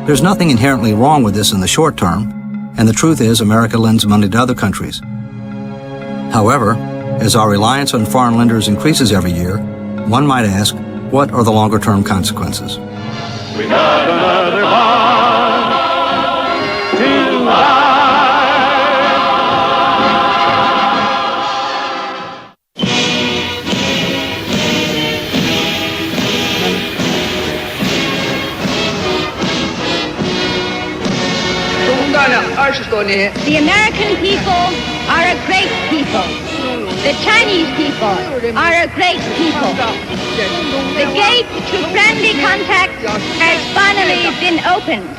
There's nothing inherently wrong with this in the short term, and the truth is America lends money to other countries. However, as our reliance on foreign lenders increases every year, one might ask, what are the longer-term consequences? We got another bond to buy. The American people are a great people. The Chinese people are a great people. The gate to friendly contact has finally been opened.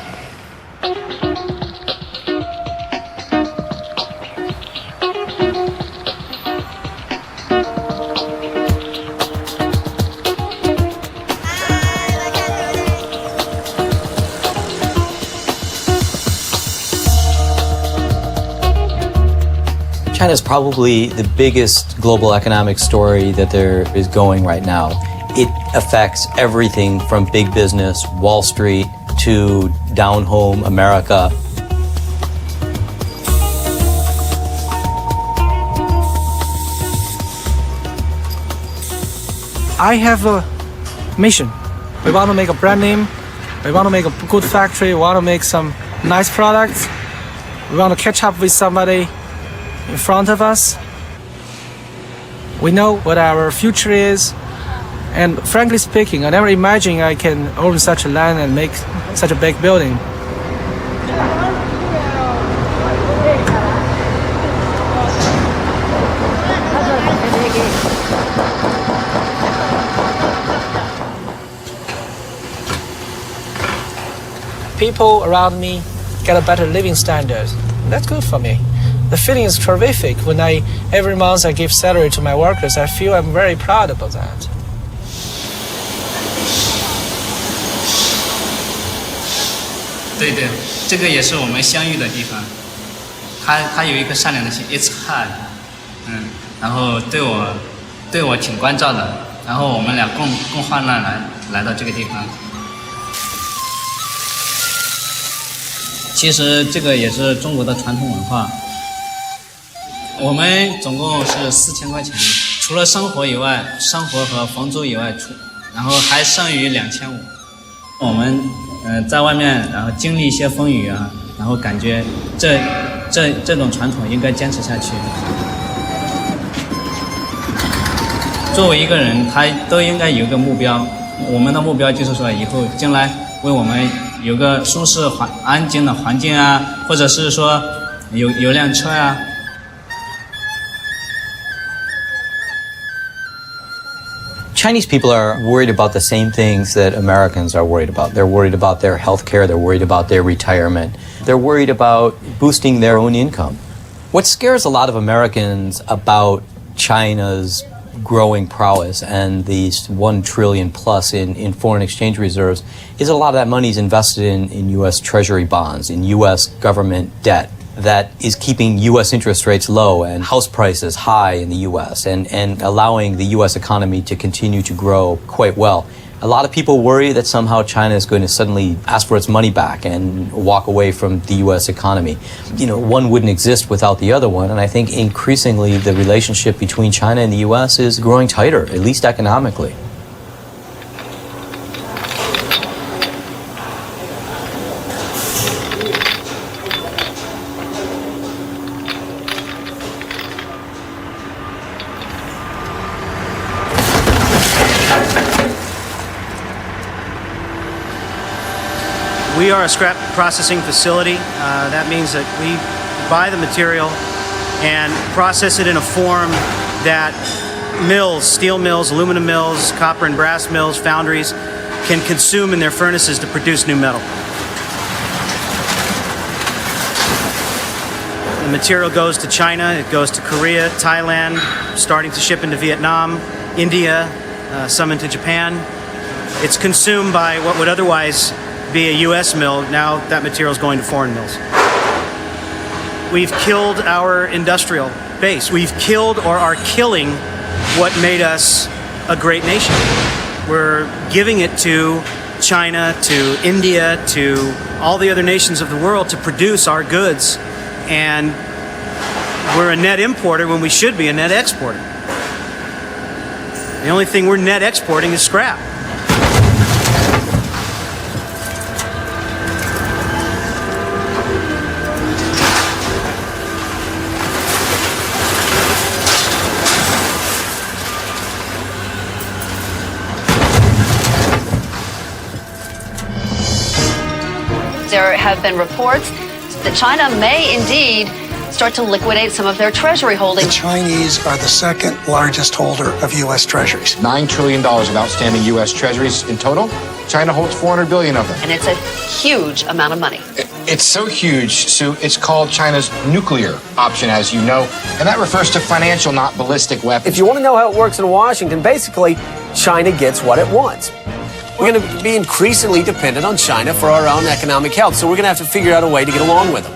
China is probably the biggest global economic story that there is going right now. It affects everything from big business, Wall Street, to down home America. I have a mission. We want to make a brand name. We want to make a good factory. We want to make some nice products. We want to catch up with somebody in front of us. We know what our future is. And frankly speaking, I never imagined I can own such a land and make such a big building. People around me get a better living standard. That's good for me. The feeling is terrific when every month I give salary to my workers. I feel I'm very proud about that. 对对，这个也是我们相遇的地方。他有一颗善良的心 ，It's hard， 然后对我挺关照的，然后我们俩共患难来到这个地方。其实这个也是中国的传统文化。我们总共是4000块钱，除了生活以外，生活和房租以外，然后还剩余2500。我们在外面然后经历一些风雨啊，然后感觉这种传统应该坚持下去。作为一个人，他都应该有个目标。我们的目标就是说，以后将来为我们有个舒适安静的环境啊，或者是说有辆车啊。Chinese people are worried about the same things that Americans are worried about. They're worried about their health care. They're worried about their retirement. They're worried about boosting their own income. What scares a lot of Americans about China's growing prowess and these $1 trillion plus in foreign exchange reserves is a lot of that money is invested in U.S. Treasury bonds, in U.S. government debt that is keeping U.S. interest rates low and house prices high in the U.S. and allowing the U.S. economy to continue to grow quite well. A lot of people worry that somehow China is going to suddenly ask for its money back and walk away from the U.S. economy. You know, one wouldn't exist without the other one, and I think increasingly the relationship between China and the U.S. is growing tighter, at least economically. We are a scrap processing facility. That means that we buy the material and process it in a form that mills, steel mills, aluminum mills, copper and brass mills, foundries can consume in their furnaces to produce new metal. The material goes to China, it goes to Korea, Thailand, starting to ship into Vietnam, India, some into Japan. It's consumed by what would otherwise be a U.S. mill. Now that material is going to foreign mills. We've killed our industrial base. We've killed or are killing what made us a great nation. We're giving it to China, to India, to all the other nations of the world to produce our goods, and we're a net importer when we should be a net exporter. The only thing we're net exporting is scrap. There have been reports that China may indeed start to liquidate some of their treasury holdings. The Chinese are the second largest holder of U.S. treasuries. $9 trillion of outstanding U.S. treasuries in total. China holds 400 billion of them. And it's a huge amount of money. It's so huge, Sue, it's called China's nuclear option, as you know, and that refers to financial, not ballistic weapons. If you want to know how it works in Washington, basically, China gets what it wants. We're going to be increasingly dependent on China for our own economic health, so we're going to have to figure out a way to get along with them.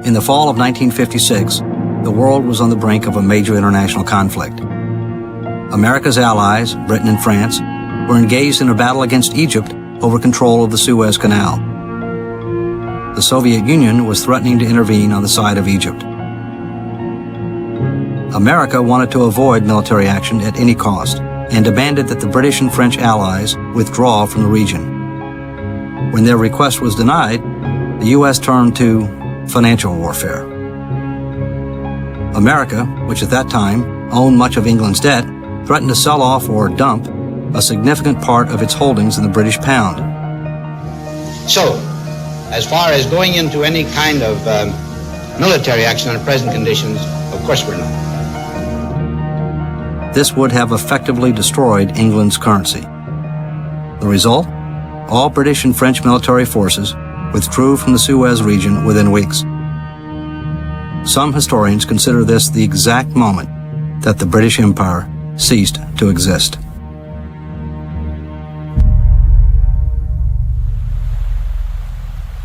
In the fall of 1956, the world was on the brink of a major international conflict. America's allies, Britain and France, were engaged in a battle against Egypt over control of the Suez Canal. the Soviet Union was threatening to intervene on the side of Egypt. America wanted to avoid military action at any cost and demanded that the British and French allies withdraw from the region. When their request was denied, the U.S. turned to financial warfare. America, which at that time owned much of England's debt, threatened to sell off or dump a significant part of its holdings in the British pound. So, as far as going into any kind of military action under present conditions, of course we're not. This would have effectively destroyed England's currency. The result? All British and French military forces withdrew from the Suez region within weeks. Some historians consider this the exact moment that the British Empire ceased to exist.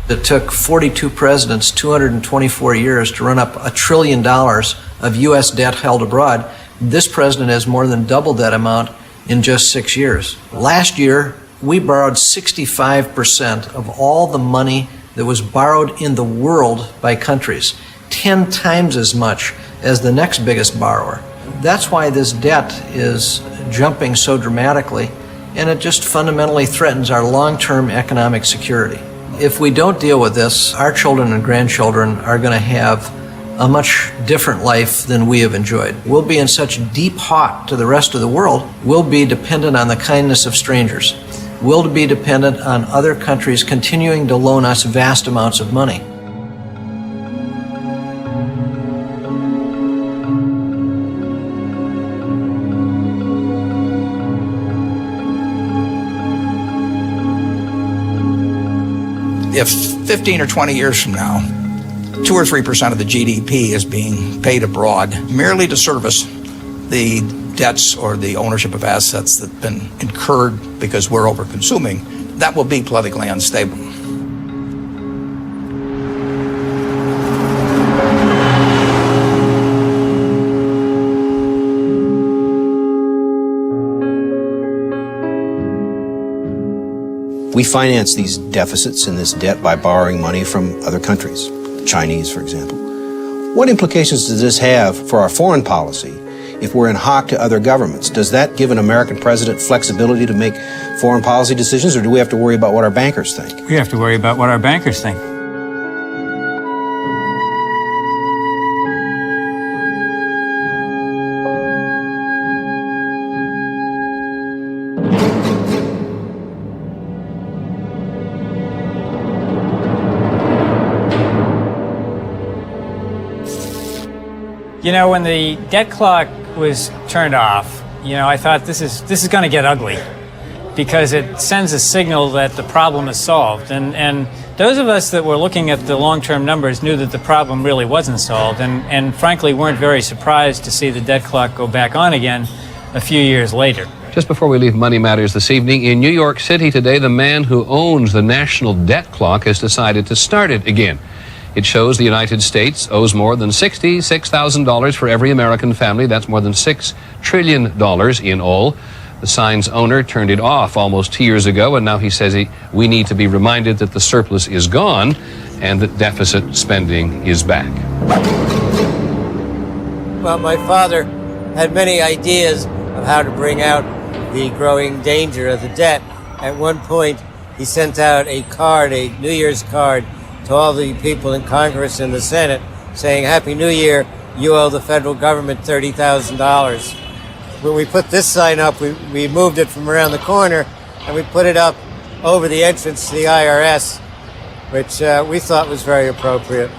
It took 42 presidents, 224 years to run up $1 trillion of U.S. debt held abroad. This president has more than doubled that amount in just 6 years. Last year, we borrowed 65% of all the money that was borrowed in the world by countries, 10 times as much as the next biggest borrower. That's why this debt is jumping so dramatically, and it just fundamentally threatens our long-term economic security. If we don't deal with this, our children and grandchildren are going to have a much different life than we have enjoyed. We'll be in such deep haunt to the rest of the world, we'll be dependent on the kindness of strangers. We'll be dependent on other countries continuing to loan us vast amounts of money. If 15 or 20 years from now, 2 or 3% of the GDP is being paid abroad merely to service the debts or the ownership of assets that have been incurred because we're over-consuming, that will be politically unstable. We finance these deficits and this debt by borrowing money from other countries, the Chinese, for example. What implications does this have for our foreign policy if we're in hock to other governments? Does that give an American president flexibility to make foreign policy decisions, or do we have to worry about what our bankers think? We have to worry about what our bankers think. You know, when the debt clock was turned off, I thought this is going to get ugly, because it sends a signal that the problem is solved. And those of us that were looking at the long-term numbers knew that the problem really wasn't solved, and frankly weren't very surprised to see the debt clock go back on again a few years later. Just before we leave Money Matters this evening, in New York City today, the man who owns the national debt clock has decided to start it again. It shows the United States owes more than $66,000 for every American family. That's more than $6 trillion in all. The sign's owner turned it off almost 2 years ago, and now he says we need to be reminded that the surplus is gone and that deficit spending is back. Well, my father had many ideas of how to bring out the growing danger of the debt. At one point, he sent out a card, a New Year's card, to all the people in Congress and the Senate, saying, "Happy New Year, you owe the federal government $30,000. When we put this sign up, we moved it from around the corner, and we put it up over the entrance to the IRS, which we thought was very appropriate.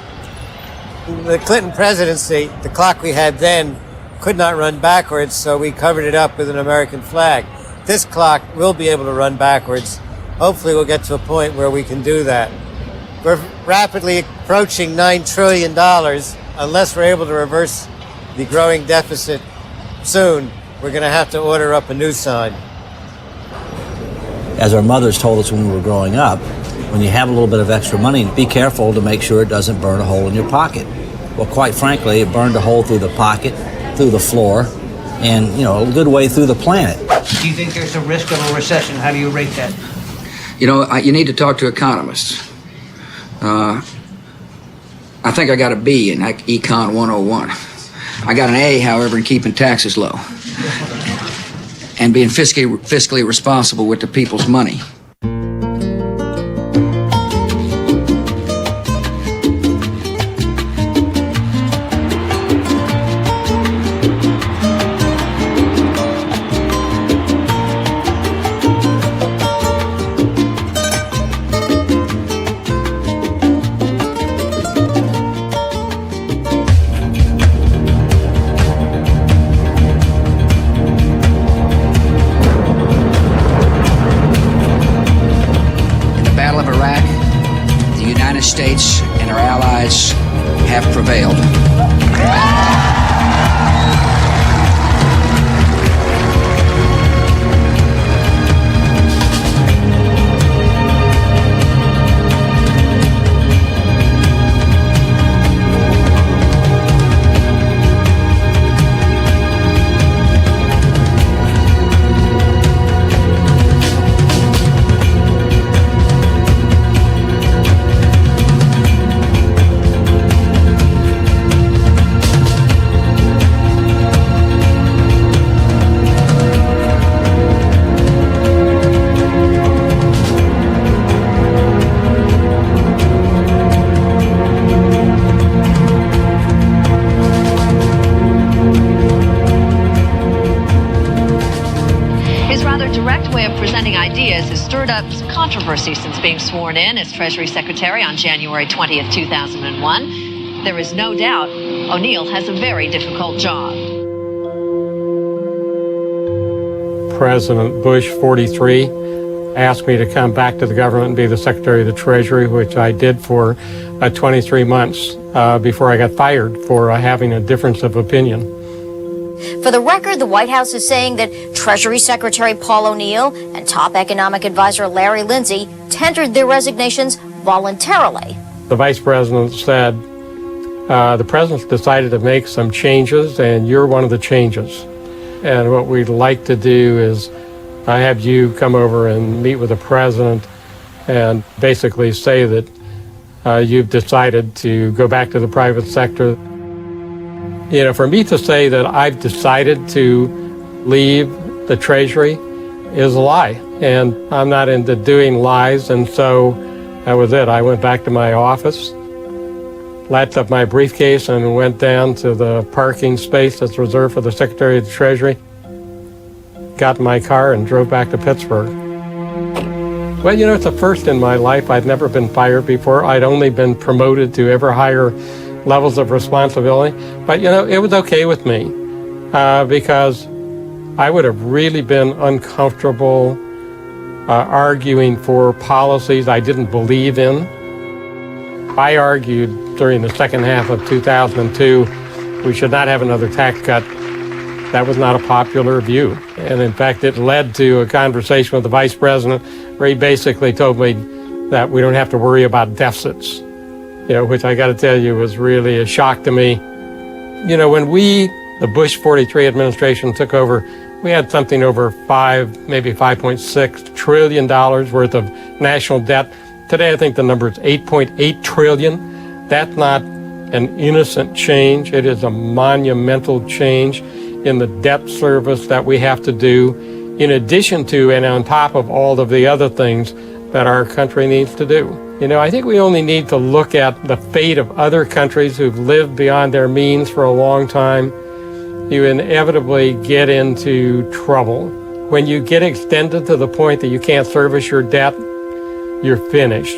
The Clinton presidency, the clock we had then could not run backwards, so we covered it up with an American flag. This clock will be able to run backwards. Hopefully we'll get to a point where we can do that. We're rapidly approaching $9 trillion. Unless we're able to reverse the growing deficit soon, we're going to have to order up a new sign." As our mothers told us when we were growing up, when you have a little bit of extra money, be careful to make sure it doesn't burn a hole in your pocket. Well, quite frankly, it burned a hole through the pocket, through the floor, and, a good way through the planet. Do you think there's a risk of a recession? How do you rate that? You need to talk to economists. I think I got a B in Econ 101. I got an A, however, in keeping taxes low and being fiscally responsible with the people's money. States and our allies have prevailed. Controversy since being sworn in as Treasury Secretary on January 20th, 2001. There is no doubt O'Neill has a very difficult job. President Bush 43 asked me to come back to the government and be the Secretary of the Treasury, which I did for 23 months before I got fired for having a difference of opinion. For the record, the White House is saying that Treasury Secretary Paul O'Neill and top economic advisor Larry Lindsey tendered their resignations voluntarily. The Vice President said, the President's decided to make some changes, and you're one of the changes. And what we'd like to do is have you come over and meet with the President and basically say that you've decided to go back to the private sector. You know, for me to say that I've decided to leave the Treasury is a lie, and I'm not into doing lies, and so that was it. I went back to my office, latched up my briefcase, and went down to the parking space that's reserved for the Secretary of the Treasury, got in my car, and drove back to Pittsburgh. Well, you know, it's a first in my life. I'd never been fired before. I'd only been promoted to ever higher levels of responsibility. But, you know, it was okay with me because I would have really been uncomfortable arguing for policies I didn't believe in. I argued during the second half of 2002 we should not have another tax cut. That was not a popular view. And in fact, it led to a conversation with the Vice President where he basically told me that we don't have to worry about deficits. You know, which I got to tell you was really a shock to me. You know, when the Bush 43 administration took over, we had something over maybe $5.6 trillion worth of national debt. Today, I think the number is $8.8 trillion. That's not an innocent change. It is a monumental change in the debt service that we have to do, in addition to and on top of all of the other things that our country needs to do. You know, I think we only need to look at the fate of other countries who've lived beyond their means for a long time. You inevitably get into trouble. When you get extended to the point that you can't service your debt, you're finished.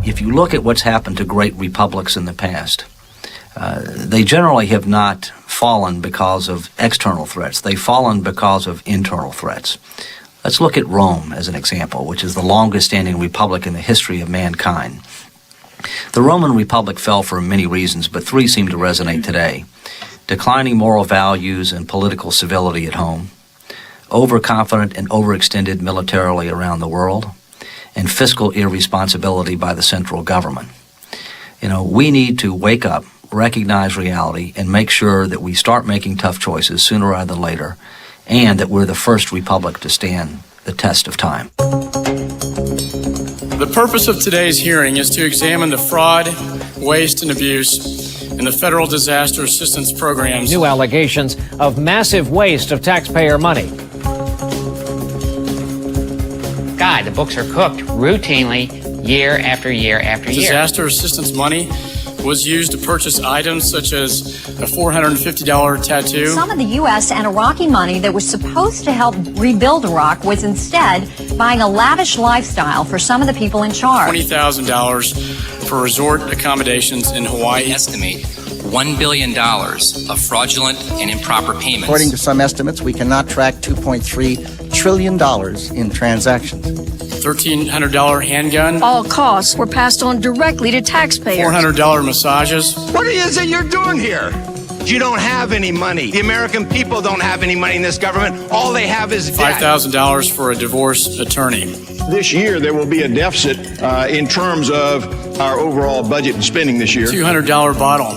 If you look at what's happened to great republics in the past, they generally have not fallen because of external threats. They've fallen because of internal threats. Let's look at Rome as an example, which is the longest-standing republic in the history of mankind. The Roman Republic fell for many reasons, but three seem to resonate today. Declining moral values and political civility at home, overconfident and overextended militarily around the world, and fiscal irresponsibility by the central government. You know, we need to wake up, recognize reality, and make sure that we start making tough choices sooner rather than later, and that we're the first republic to stand the test of time. The purpose of today's hearing is to examine the fraud, waste, and abuse in the federal disaster assistance programs. New allegations of massive waste of taxpayer money. God, the books are cooked routinely year after year after year. Disaster assistance money was used to purchase items such as a $450 tattoo. Some of the U.S. and Iraqi money that was supposed to help rebuild Iraq was instead buying a lavish lifestyle for some of the people in charge. $20,000 for resort accommodations in Hawaii. Estimate $1 billion of fraudulent and improper payments. According to some estimates, we cannot track $2.3 trillion in transactions. $1,300 handgun. All costs were passed on directly to taxpayers. $400 massages. What is it you're doing here? You don't have any money. The American people don't have any money in this government. All they have is debt. $5,000 for a divorce attorney. This year, there will be a deficit in terms of our overall budget and spending this year. $200 bottle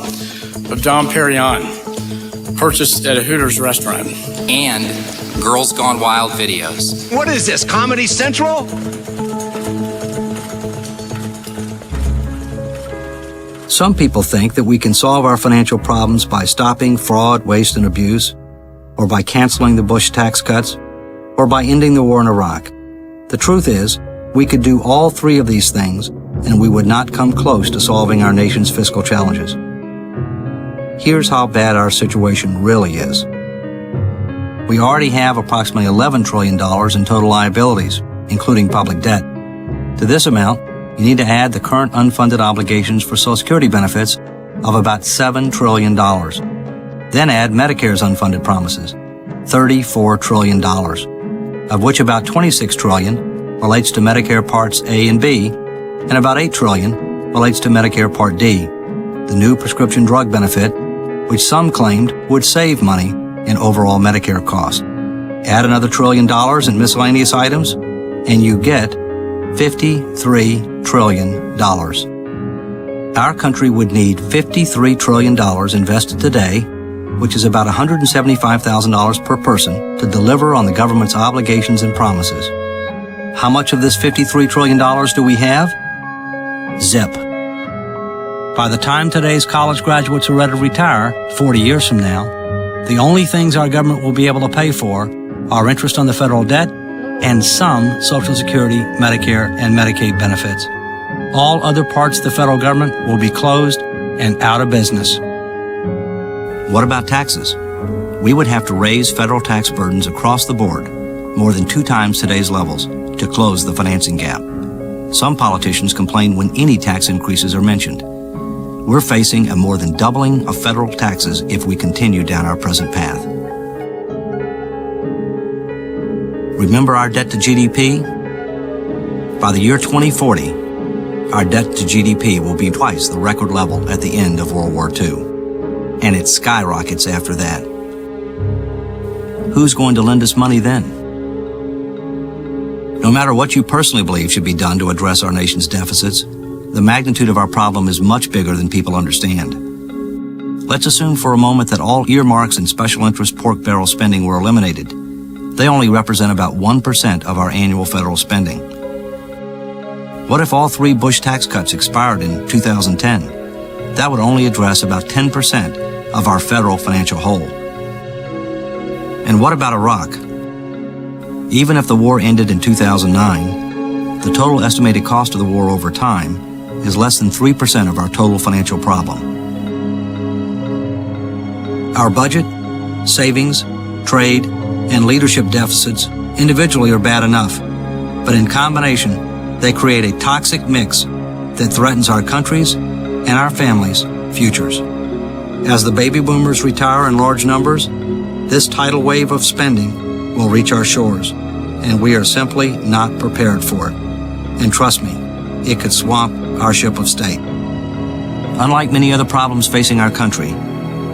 of Dom Perignon, purchased at a Hooters restaurant. And Girls Gone Wild videos. What is this, Comedy Central? Some people think that we can solve our financial problems by stopping fraud, waste, and abuse, or by canceling the Bush tax cuts, or by ending the war in Iraq. The truth is, we could do all three of these things, and we would not come close to solving our nation's fiscal challenges. Here's how bad our situation really is. We already have approximately $11 trillion in total liabilities, including public debt. To this amount, you need to add the current unfunded obligations for Social Security benefits of about $7 trillion. Then add Medicare's unfunded promises, $34 trillion, of which about $26 trillion relates to Medicare Parts A and B, and about $8 trillion relates to Medicare Part D, the new prescription drug benefit, which some claimed would save money in overall Medicare costs. Add another $1 trillion in miscellaneous items, and you get $53 trillion. Our country would need $53 trillion invested today, which is about $175,000 per person, to deliver on the government's obligations and promises. How much of this $53 trillion do we have? Zip. By the time today's college graduates are ready to retire, 40 years from now, the only things our government will be able to pay for are interest on the federal debt and some Social Security, Medicare, and Medicaid benefits. All other parts of the federal government will be closed and out of business. What about taxes? We would have to raise federal tax burdens across the board, more than 2 times today's levels, to close the financing gap. Some politicians complain when any tax increases are mentioned. We're facing a more than doubling of federal taxes if we continue down our present path. Remember our debt to GDP? By the year 2040, our debt to GDP will be twice the record level at the end of World War II. And it skyrockets after that. Who's going to lend us money then? No matter what you personally believe should be done to address our nation's deficits, the magnitude of our problem is much bigger than people understand. Let's assume for a moment that all earmarks and special interest pork barrel spending were eliminated. They only represent about 1% of our annual federal spending. What if all 3 Bush tax cuts expired in 2010? That would only address about 10% of our federal financial hole. And what about Iraq? Even if the war ended in 2009, the total estimated cost of the war over time is less than 3% of our total financial problem. Our budget, savings, trade, and leadership deficits individually are bad enough, but in combination, they create a toxic mix that threatens our country's and our families' futures. As the baby boomers retire in large numbers, this tidal wave of spending will reach our shores, and we are simply not prepared for it. And trust me, it could swamp our ship of state. Unlike many other problems facing our country,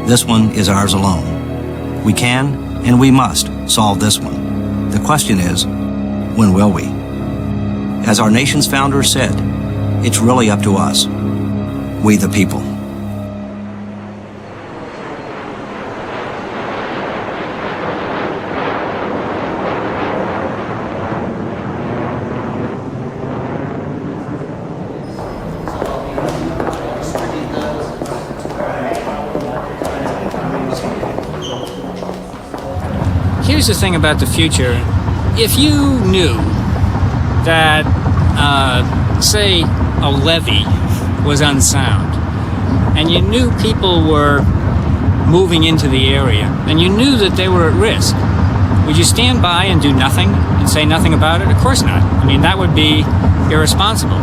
this one is ours alone. We can and we must solve this one. The question is, when will we? As our nation's founder said, it's really up to us, we the people. here's the thing about the future. If you knew that, say, a levee was unsound, and you knew people were moving into the area, and you knew that they were at risk, would you stand by and do nothing and say nothing about it? Of course not. I mean, that would be irresponsible.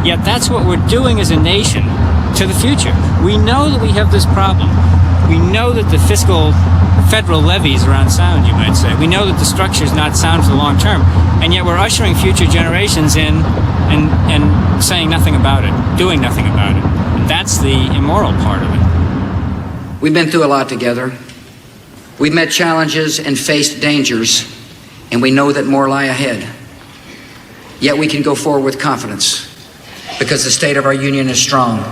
Yet that's what we're doing as a nation to the future. We know that we have this problem. We know that the fiscal federal levies are unsound, you might say. We know that the structure is not sound for the long term, and yet we're ushering future generations in and saying nothing about it, doing nothing about it. And that's the immoral part of it. We've been through a lot together. We've met challenges and faced dangers, and we know that more lie ahead. Yet we can go forward with confidence, because the state of our union is strong.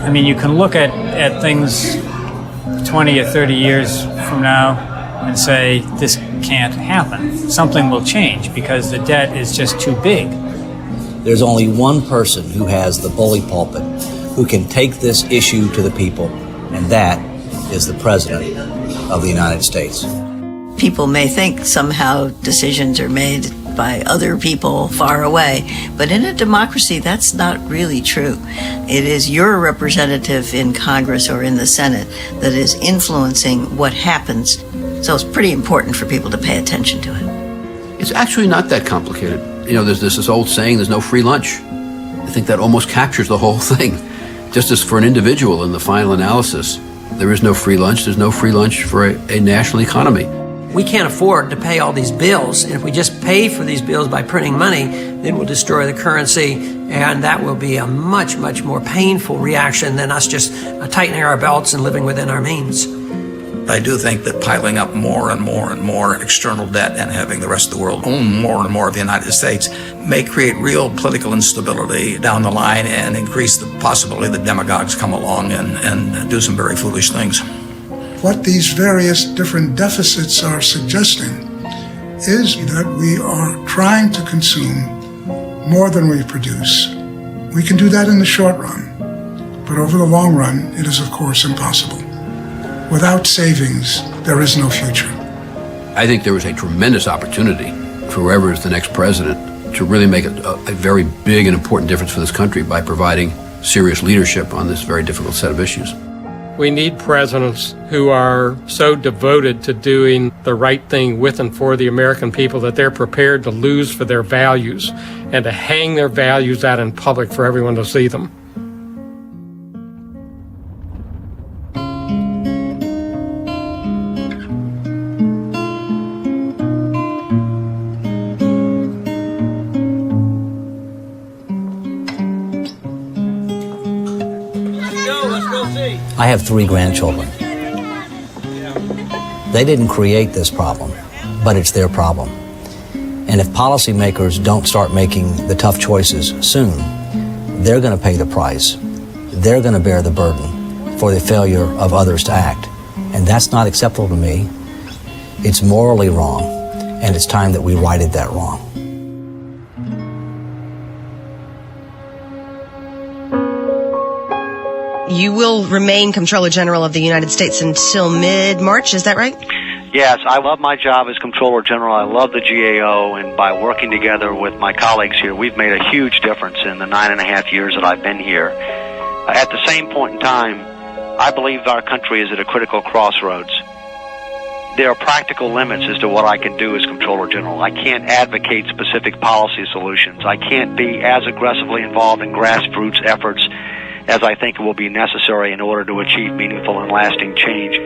I mean, you can look at things 20 or 30 years from now and say, this can't happen. Something will change because the debt is just too big. There's only one person who has the bully pulpit, who can take this issue to the people, and that is the President of the United States. People may think somehow decisions are made by other people far away, but in a democracy, that's not really true. It is your representative in Congress or in the Senate that is influencing what happens. So it's pretty important for people to pay attention to it. It's actually not that complicated. You know, there's this old saying, there's no free lunch. I think that almost captures the whole thing. Just as for an individual in the final analysis, there is no free lunch. There's no free lunch for a national economy. We can't afford to pay all these bills, and if we just pay for these bills by printing money, then we'll destroy the currency, and that will be a much, much more painful reaction than us just tightening our belts and living within our means. I do think that piling up more and more and more external debt and having the rest of the world own more and more of the United States may create real political instability down the line and increase the possibility that demagogues come along and do some very foolish things. What these various different deficits are suggesting is that we are trying to consume more than we produce. We can do that in the short run, but over the long run, it is of course impossible. Without savings, there is no future. I think there is a tremendous opportunity for whoever is the next president to really make a very big and important difference for this country by providing serious leadership on this very difficult set of issues. We need presidents who are so devoted to doing the right thing with and for the American people that they're prepared to lose for their values and to hang their values out in public for everyone to see them. I have 3 grandchildren. They didn't create this problem, but it's their problem. And if policymakers don't start making the tough choices soon, they're going to pay the price. They're going to bear the burden for the failure of others to act. And that's not acceptable to me. It's morally wrong, and it's time that we righted that wrong. You will remain Comptroller General of the United States until mid-March, is that right? Yes, I love my job as Comptroller General. I love the GAO, and by working together with my colleagues here, we've made a huge difference in the 9.5 years that I've been here. At the same point in time, I believe our country is at a critical crossroads. There are practical limits as to what I can do as Comptroller General. I can't advocate specific policy solutions. I can't be as aggressively involved in grassroots efforts as I think will be necessary in order to achieve meaningful and lasting change.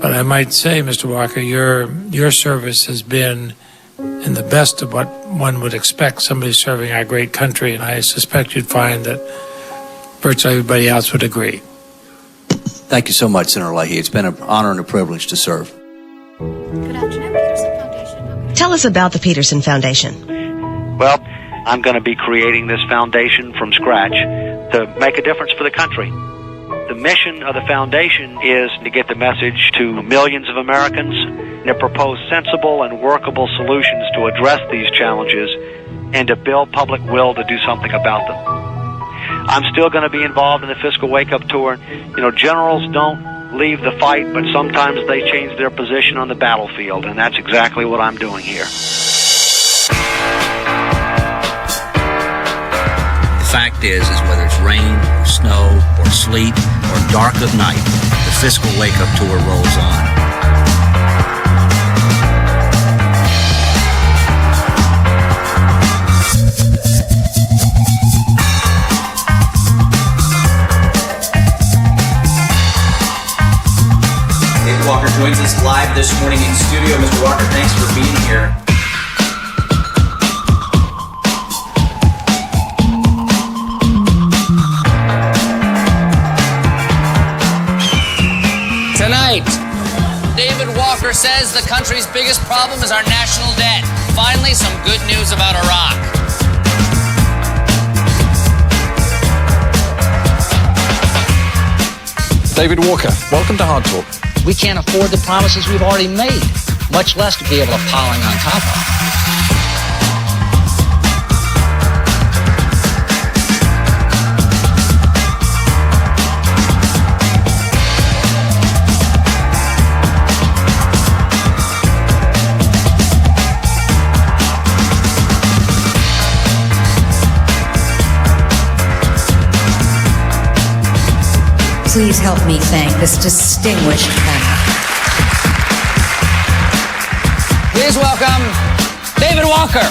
But I might say, Mr. Walker, your service has been in the best of what one would expect somebody serving our great country, and I suspect you'd find that virtually everybody else would agree. Thank you so much, Senator Leahy. It's been an honor and a privilege to serve. Good afternoon, Peterson Foundation. Tell us about the Peterson Foundation. Well, I'm going to be creating this foundation from scratch to make a difference for the country. The mission of the foundation is to get the message to millions of Americans and to propose sensible and workable solutions to address these challenges and to build public will to do something about them. I'm still going to be involved in the fiscal wake-up tour. You know, generals don't leave the fight, but sometimes they change their position on the battlefield, and that's exactly what I'm doing here. The fact is whether it's rain, or snow, or sleet, or dark of night, the fiscal wake-up tour rolls on. David Walker joins us live this morning in studio. Mr. Walker, thanks for being here. Tonight, David Walker says the country's biggest problem is our national debt. Finally, some good news about Iraq. David Walker, welcome to Hard Talk. We can't afford the promises we've already made, much less to be able to piling on top of them. Please help me thank this distinguished panel. Please welcome David Walker.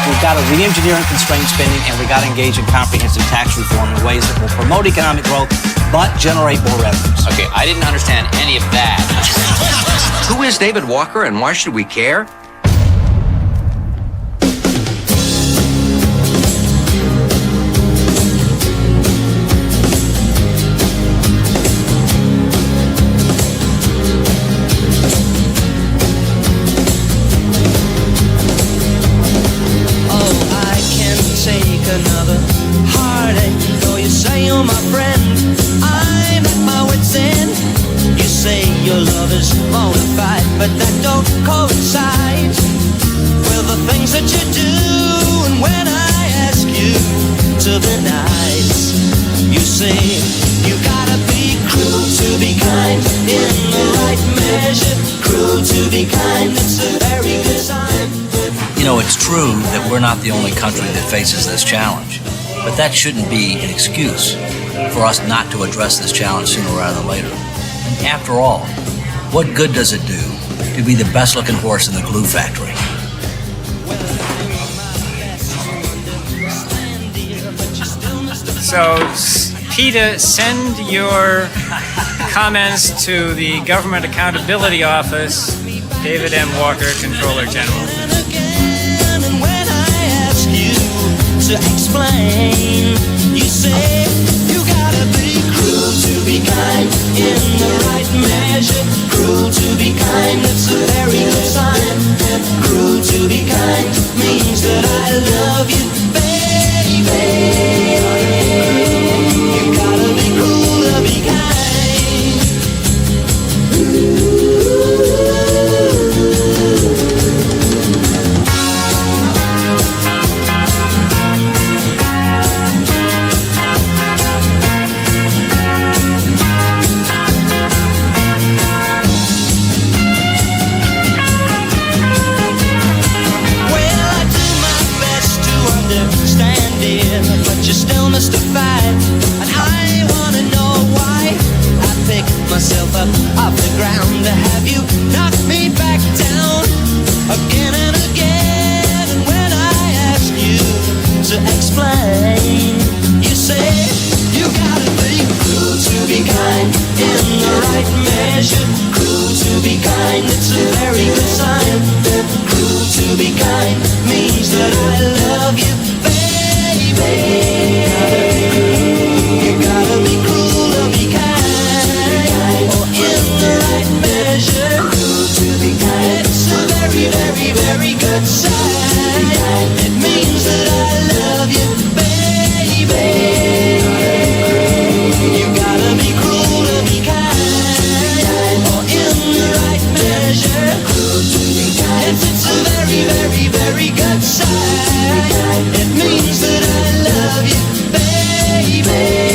We've got to re-engineer and constrain spending, and we've got to engage in comprehensive tax reform in ways that will promote economic growth, but generate more revenues. Okay, I didn't understand any of that. Who is David Walker, and why should we care? Another heartache, though you say you're my friend, I'm at my wit's end. You say your love is bona fide, but that don't coincide with the things that you do. And when I ask you to be nice, you say you gotta be cruel to be kind, in the right measure. Cruel to be kind, it's a very good sign. You know, it's true that we're not the only country that faces this challenge, but that shouldn't be an excuse for us not to address this challenge sooner rather than later. After all, what good does it do to be the best-looking horse in the glue factory? So, Peter, send your comments to the Government Accountability Office, David M. Walker, Comptroller General. To explain, you say you gotta be cruel to be kind, in the right measure. Cruel to be kind, it's a very good sign. Cruel to be kind means that I love you, baby. You gotta be cruel to be kind. But you're still mystified, and I wanna know why I pick myself up off the ground to have you knock me back down again and again. And when I ask you to explain, you say you gotta be cruel to be kind, in the right measure. Cruel to be kind, it's a very good sign. Cruel to be kind means that I love you, baby. You gotta be cruel to be kind, or in the right measure. Cruel to be kind, it's a very, very, very good sign. It means that I love you, baby. You gotta be very, very good side. It means that I love you, baby.